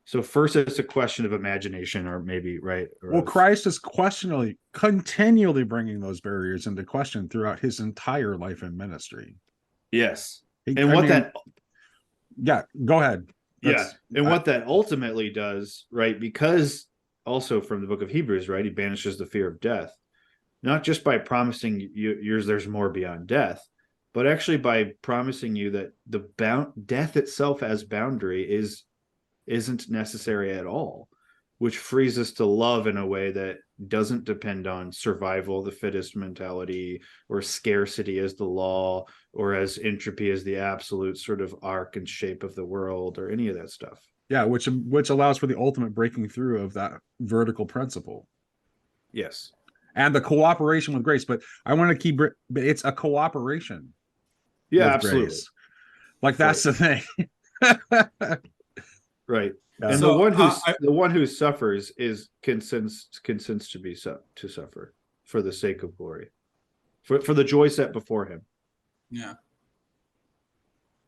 So first, it's a question of imagination, or maybe, right? Well, Christ is continually bringing those barriers into question throughout his entire life and ministry. Yes. Yeah, go ahead. What that ultimately does, right? Because also from the book of Hebrews, right? He banishes the fear of death, not just by promising you there's more beyond death, but actually by promising you that death itself as boundary isn't necessary at all, which frees us to love in a way that doesn't depend on survival, the fittest mentality, or scarcity as the law, or as entropy as the absolute sort of arc and shape of the world, or any of that stuff. Yeah, which allows for the ultimate breaking through of that vertical principle. Yes. And the cooperation with grace. But I want to keep it, it's a cooperation. Yeah, absolutely. Grace. Like, that's the thing. Right. Yeah. And So, the one who suffers consents to suffer for the sake of glory, for the joy set before him. Yeah.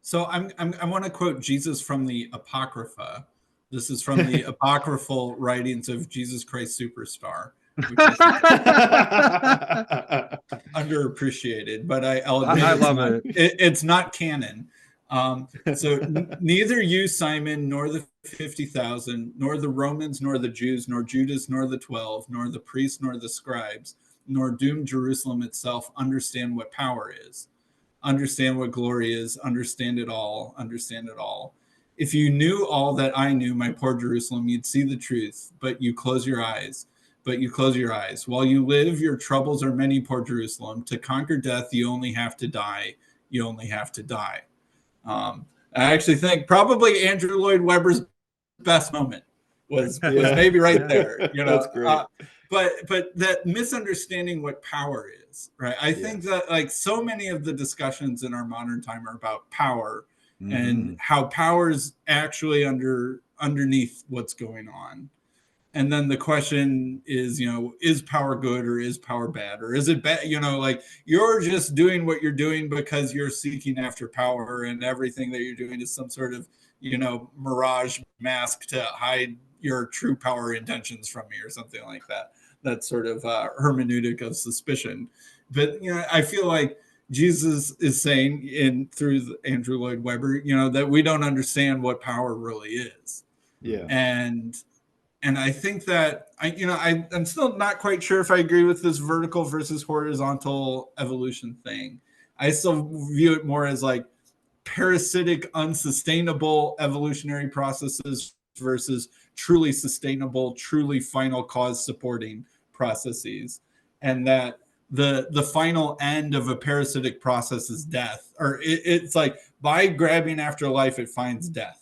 So I want to quote Jesus from the Apocrypha. This is from the apocryphal writings of Jesus Christ Superstar, which I think underappreciated, but I'll admit I love it. It's not canon. So neither you, Simon, nor the 50,000, nor the Romans, nor the Jews, nor Judas, nor the 12, nor the priests, nor the scribes, nor doomed Jerusalem itself understand what power is, understand what glory is, understand it all, understand it all. If you knew all that I knew, my poor Jerusalem, you'd see the truth, but you close your eyes. But you close your eyes. While you live, your troubles are many, poor Jerusalem. To conquer death, you only have to die. You only have to die. I actually think probably Andrew Lloyd Webber's best moment was maybe right there. You know, that's great. But that misunderstanding what power is, right? I think that like so many of the discussions in our modern time are about power and how power is actually underneath what's going on. And then the question is, you know, is power good or is power bad? Or is it bad? You know, like you're just doing what you're doing because you're seeking after power, and everything that you're doing is some sort of, you know, mirage mask to hide your true power intentions from me or something like that. That sort of hermeneutic of suspicion. But, you know, I feel like Jesus is saying through Andrew Lloyd Webber, you know, that we don't understand what power really is. Yeah. And I think that I'm still not quite sure if I agree with this vertical versus horizontal evolution thing. I still view it more as like parasitic, unsustainable evolutionary processes versus truly sustainable, truly final cause supporting processes, and that the final end of a parasitic process is death, or it's like by grabbing after life, it finds death.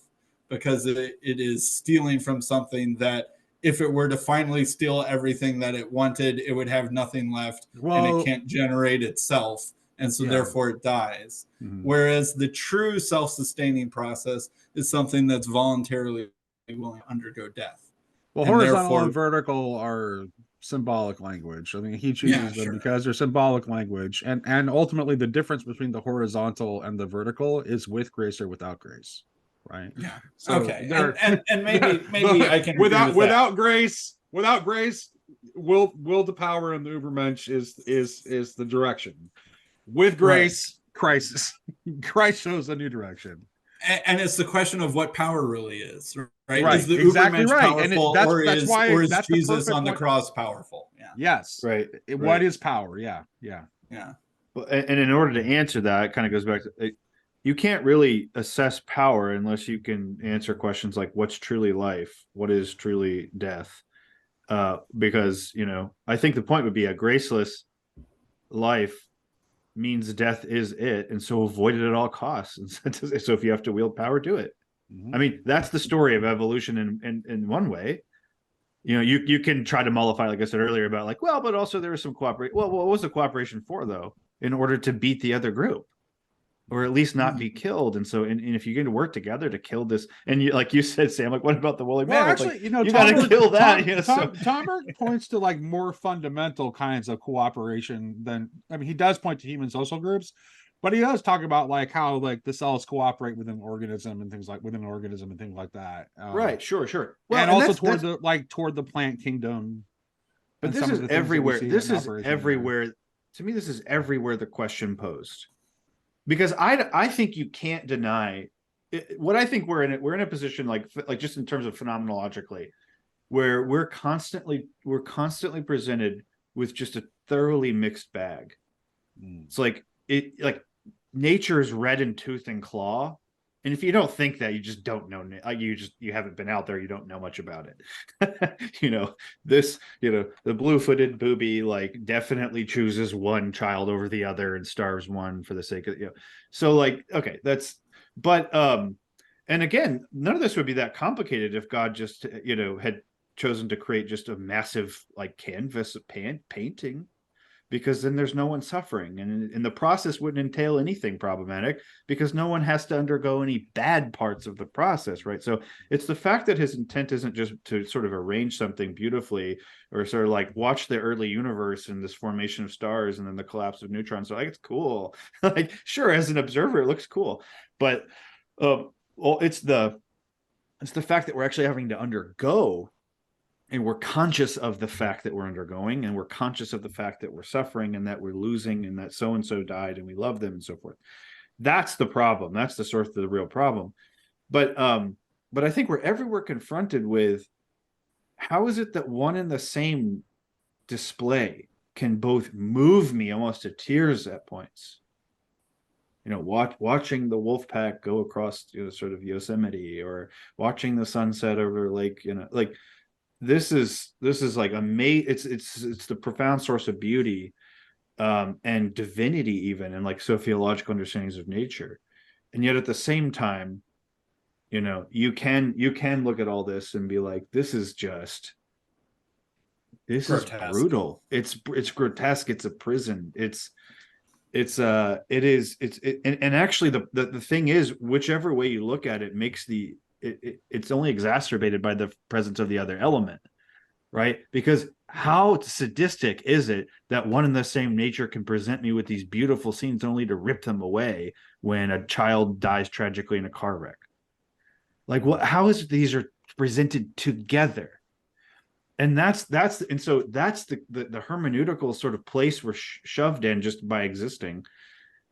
Because it is stealing from something that if it were to finally steal everything that it wanted, it would have nothing left, and it can't generate itself. And so therefore it dies. Whereas the true self-sustaining process is something that's voluntarily willing to undergo death. Well, and horizontal and vertical are symbolic language. I mean, he chooses them because they're symbolic language. And ultimately the difference between the horizontal and the vertical is with grace or without grace. Right. Yeah. So okay. And maybe I can without grace, will the power in the Ubermensch is the direction. With grace, crisis. Christ shows a new direction. And it's the question of what power really is, right? Right. Is the exactly Ubermensch right. powerful, or is Jesus on the cross powerful? Yeah. Yes. Right. What is power? Yeah. Well, and in order to answer that, it kind of goes back to you can't really assess power unless you can answer questions like what's truly life, what is truly death, because I think the point would be a graceless life means death is it, and so avoid it at all costs. And so if you have to wield power, do it. I mean, that's the story of evolution in one way. You can try to mollify, like I said earlier, about like, well, but also there was some cooperation. Well, what was the cooperation for, though? In order to beat the other group, or at least not be killed. And so, and if you're going to work together to kill this, and like you said, Sam, like, what about the woolly man? Actually, you got to kill that. Tomberg points to like more fundamental kinds of cooperation than, I mean, he does point to human social groups, but he does talk about like how like the cells cooperate within an organism and things like that. Right. Sure. Well, and also toward the plant kingdom. But this is everywhere. This is everywhere. There. To me, this is everywhere the question posed. Because I think you can't deny what I think we're in a position like just in terms of phenomenologically, where we're constantly presented with just a thoroughly mixed bag. It's like nature is red in tooth and claw, and if you don't think that, you just don't know. You haven't been out there. You don't know much about it. The blue-footed booby like definitely chooses one child over the other and starves one for the sake of So like, okay, and again, none of this would be that complicated if God just had chosen to create just a massive like canvas of painting. because then there's no one suffering, and the process wouldn't entail anything problematic because no one has to undergo any bad parts of the process, right? So it's the fact that his intent isn't just to sort of arrange something beautifully or sort of like watch the early universe and this formation of stars and then the collapse of neutrons. So like, it's cool. Like, sure, as an observer, it looks cool, but well, it's the fact that we're actually having to undergo, and we're conscious of the fact that we're undergoing, and we're conscious of the fact that we're suffering and that we're losing and that so and so died and we love them and so forth. That's the problem. That's the source of the real problem. But I think we're everywhere confronted with, how is it that one and the same display can both move me almost to tears at points? You know, watching the wolf pack go across, you know, sort of Yosemite, or watching the sunset over Lake, you know, like this is like amazing. It's the profound source of beauty, and divinity, even, and like sociological understandings of nature. And yet at the same time, you know, you can look at all this and be like, this is Grotesque. brutal. It's grotesque. It's a prison. And actually the thing is, whichever way you look at it makes it's only exacerbated by the presence of the other element, right? Because how sadistic is it that one and the same nature can present me with these beautiful scenes only to rip them away when a child dies tragically in a car wreck? Like, what? How is it these are presented together? And that's the hermeneutical sort of place we're shoved in just by existing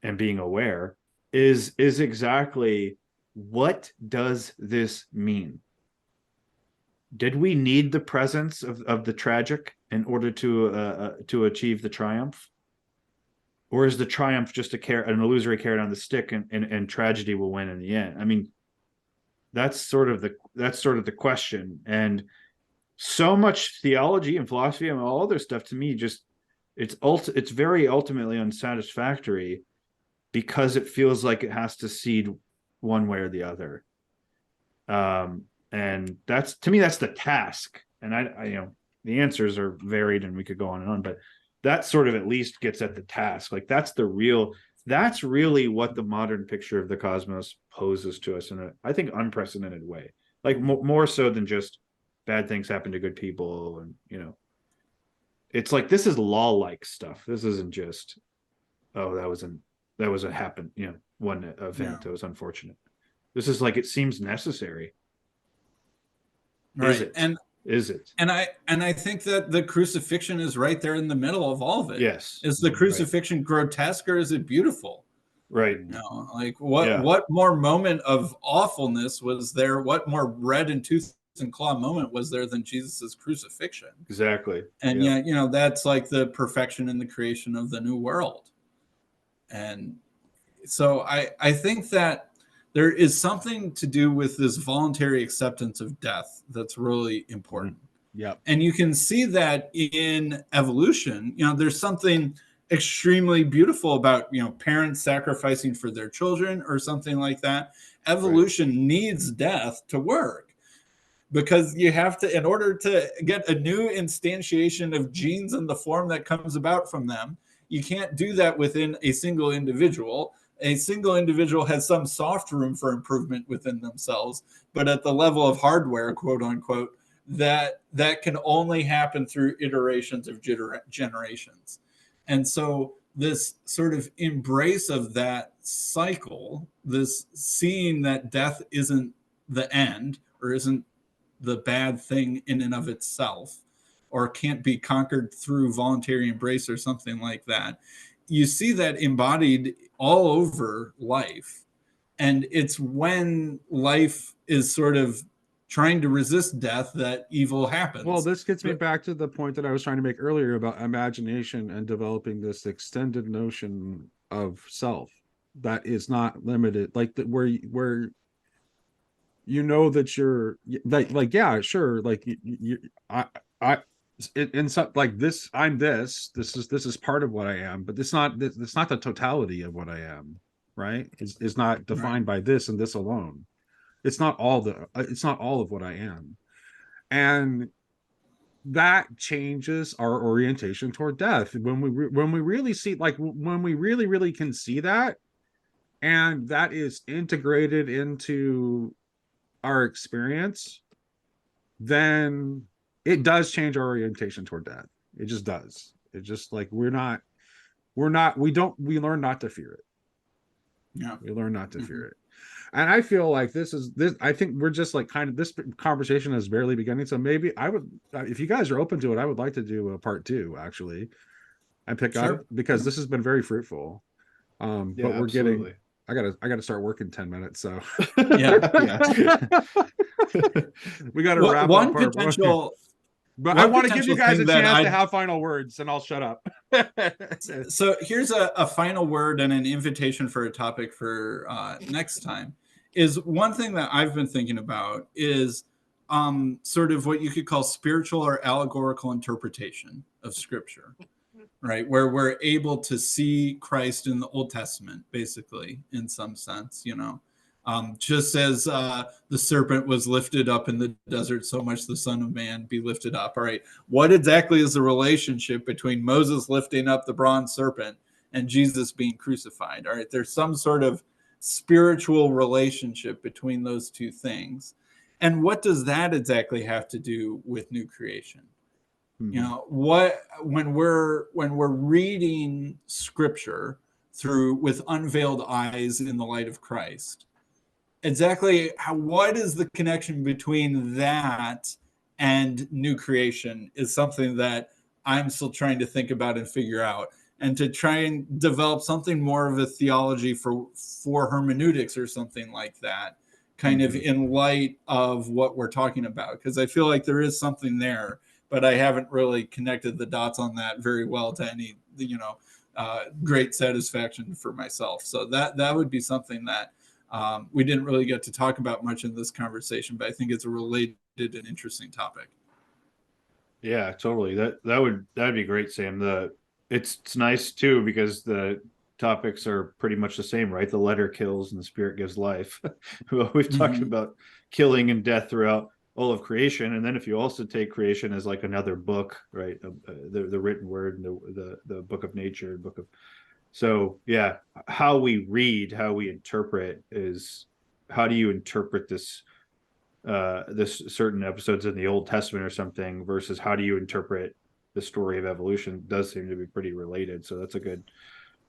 and being aware is exactly, what does this mean? Did we need the presence of the tragic in order to achieve the triumph? Or is the triumph just an illusory carrot on the stick, and tragedy will win in the end? I mean, that's sort of the question. And so much theology and philosophy and all other stuff, to me, just it's very ultimately unsatisfactory, because it feels like it has to cede one way or the other. And that's, to me, that's the task. And I you know, the answers are varied and we could go on and on, but that sort of at least gets at the task. Like, that's really what the modern picture of the cosmos poses to us in a, I think, unprecedented way. Like, more so than just bad things happen to good people. And, you know, it's like, this is law-like stuff. This isn't just, oh, that was a happen, you know, one event that was unfortunate. This is like, it seems necessary. Right. Is it? And I think that the crucifixion is right there in the middle of all of it. Yes. Is the crucifixion grotesque, or is it beautiful? Right. You know, like, what more moment of awfulness was there? What more red and tooth and claw moment was there than Jesus's crucifixion? Exactly. And yeah, you know, that's like the perfection in the creation of the new world. And so I think that there is something to do with this voluntary acceptance of death that's really important. Yeah. And you can see that in evolution. You know, there's something extremely beautiful about, you know, parents sacrificing for their children or something like that. Evolution needs death to work, because you have to, in order to get a new instantiation of genes in the form that comes about from them, you can't do that within a single individual. A single individual has some soft room for improvement within themselves, but at the level of hardware, quote unquote, that can only happen through iterations of generations. And so this sort of embrace of that cycle, this seeing that death isn't the end, or isn't the bad thing in and of itself, or can't be conquered through voluntary embrace or something like that. You see that embodied all over life. And it's when life is sort of trying to resist death that evil happens. Well, this gets me back to the point that I was trying to make earlier about imagination and developing this extended notion of self that is not limited, like that, where you know that you're like yeah, sure, like I in some, like, this, I'm this is part of what I am, but it's not the totality of what I am, right? Is not defined by this and this alone. It's not all of what I am. And that changes our orientation toward death. When we really see, like, when we really can see that, and that is integrated into our experience, then it does change our orientation toward death. It just does. It just, like, we learn not to fear it. Yeah. We learn not to fear it. And I feel like this, I think we're just, like, kind of, this conversation is barely beginning. So maybe I would, if you guys are open to it, I would like to do a part 2, actually, and pick up, because this has been very fruitful. But we're absolutely. I gotta start work in 10 minutes. So Yeah. we gotta wrap one up our potential. But I want to give you guys a potential thing chance that to have final words, and I'll shut up. So here's a final word and an invitation for a topic for next time. Is one thing that I've been thinking about is sort of what you could call spiritual or allegorical interpretation of Scripture, right? Where we're able to see Christ in the Old Testament, basically, in some sense, you know. Just as the serpent was lifted up in the desert, so much the Son of Man be lifted up. All right, what exactly is the relationship between Moses lifting up the bronze serpent and Jesus being crucified? All right, there's some sort of spiritual relationship between those two things. And what does that exactly have to do with new creation? You know, what when we're reading Scripture through with unveiled eyes in the light of Christ, exactly what is the connection between that and new creation is something that I'm still trying to think about and figure out, and to try and develop something more of a theology for hermeneutics or something like that, kind of in light of what we're talking about, because I feel like there is something there, but I haven't really connected the dots on that very well to any, you know, great satisfaction for myself. So that would be something that we didn't really get to talk about much in this conversation, but I think it's a related and interesting topic. Yeah, totally. That'd be great, Sam. It's nice too, because the topics are pretty much the same, right? The letter kills and the spirit gives life. Well, we've talked about killing and death throughout all of creation, and then if you also take creation as like another book, right? The written word, and the book of nature, book of. So yeah, how we read, how we interpret is, how do you interpret this certain episodes in the Old Testament or something versus how do you interpret the story of evolution? It does seem to be pretty related. So that's a good.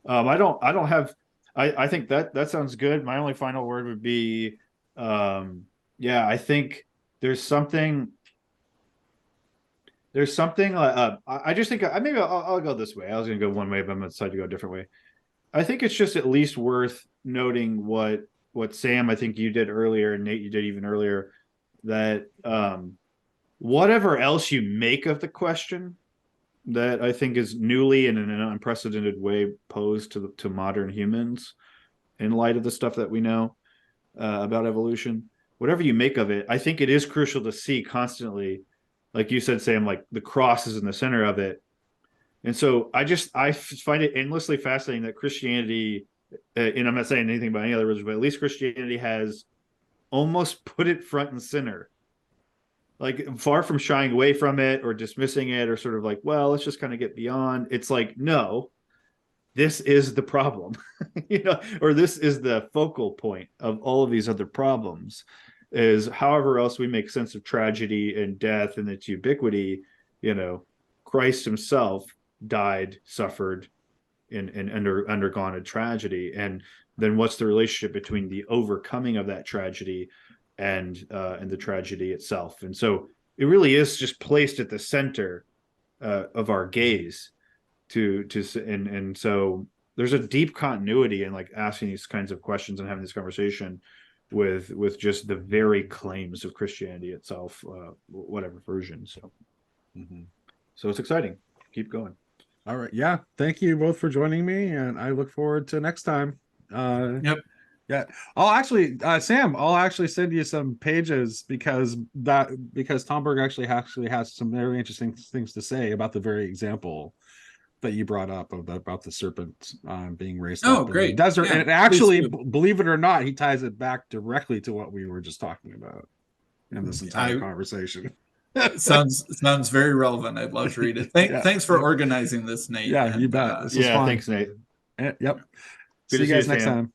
I think that sounds good. My only final word would be, yeah, I think there's something. I just think maybe I'll go this way. I was going to go one way, but I'm going to decide to go a different way. I think it's just at least worth noting what Sam, I think you did earlier, and Nate, you did even earlier, that whatever else you make of the question, that I think is newly and in an unprecedented way posed to modern humans in light of the stuff that we know about evolution, whatever you make of it, I think it is crucial to see constantly, like you said, Sam, like the cross is in the center of it. And so I find it endlessly fascinating that Christianity, and I'm not saying anything about any other religion, but at least Christianity has almost put it front and center. Like, far from shying away from it or dismissing it or sort of like, well, let's just kind of get beyond. It's like, no, this is the problem, you know, or this is the focal point of all of these other problems, is however else we make sense of tragedy and death and its ubiquity, you know, Christ himself died, suffered, and undergone a tragedy. And then what's the relationship between the overcoming of that tragedy and the tragedy itself? And so it really is just placed at the center of our gaze and so there's a deep continuity in like asking these kinds of questions and having this conversation with just the very claims of Christianity itself, whatever version. So so it's exciting. Keep going. All right. Yeah. Thank you both for joining me, and I look forward to next time. Yep. Yeah. I'll actually, Sam, I'll actually send you some pages because Tomberg actually has some very interesting things to say about the very example that you brought up about the serpent being raised up in the desert. Yeah, and actually, believe it or not, he ties it back directly to what we were just talking about in this entire conversation. Sounds very relevant. I'd love to read it. Thanks for organizing this, Nate. Yeah, you bet. This was Yeah, fun. thanks, Nate. Yep. Good See to you guys see you, next Sam. time.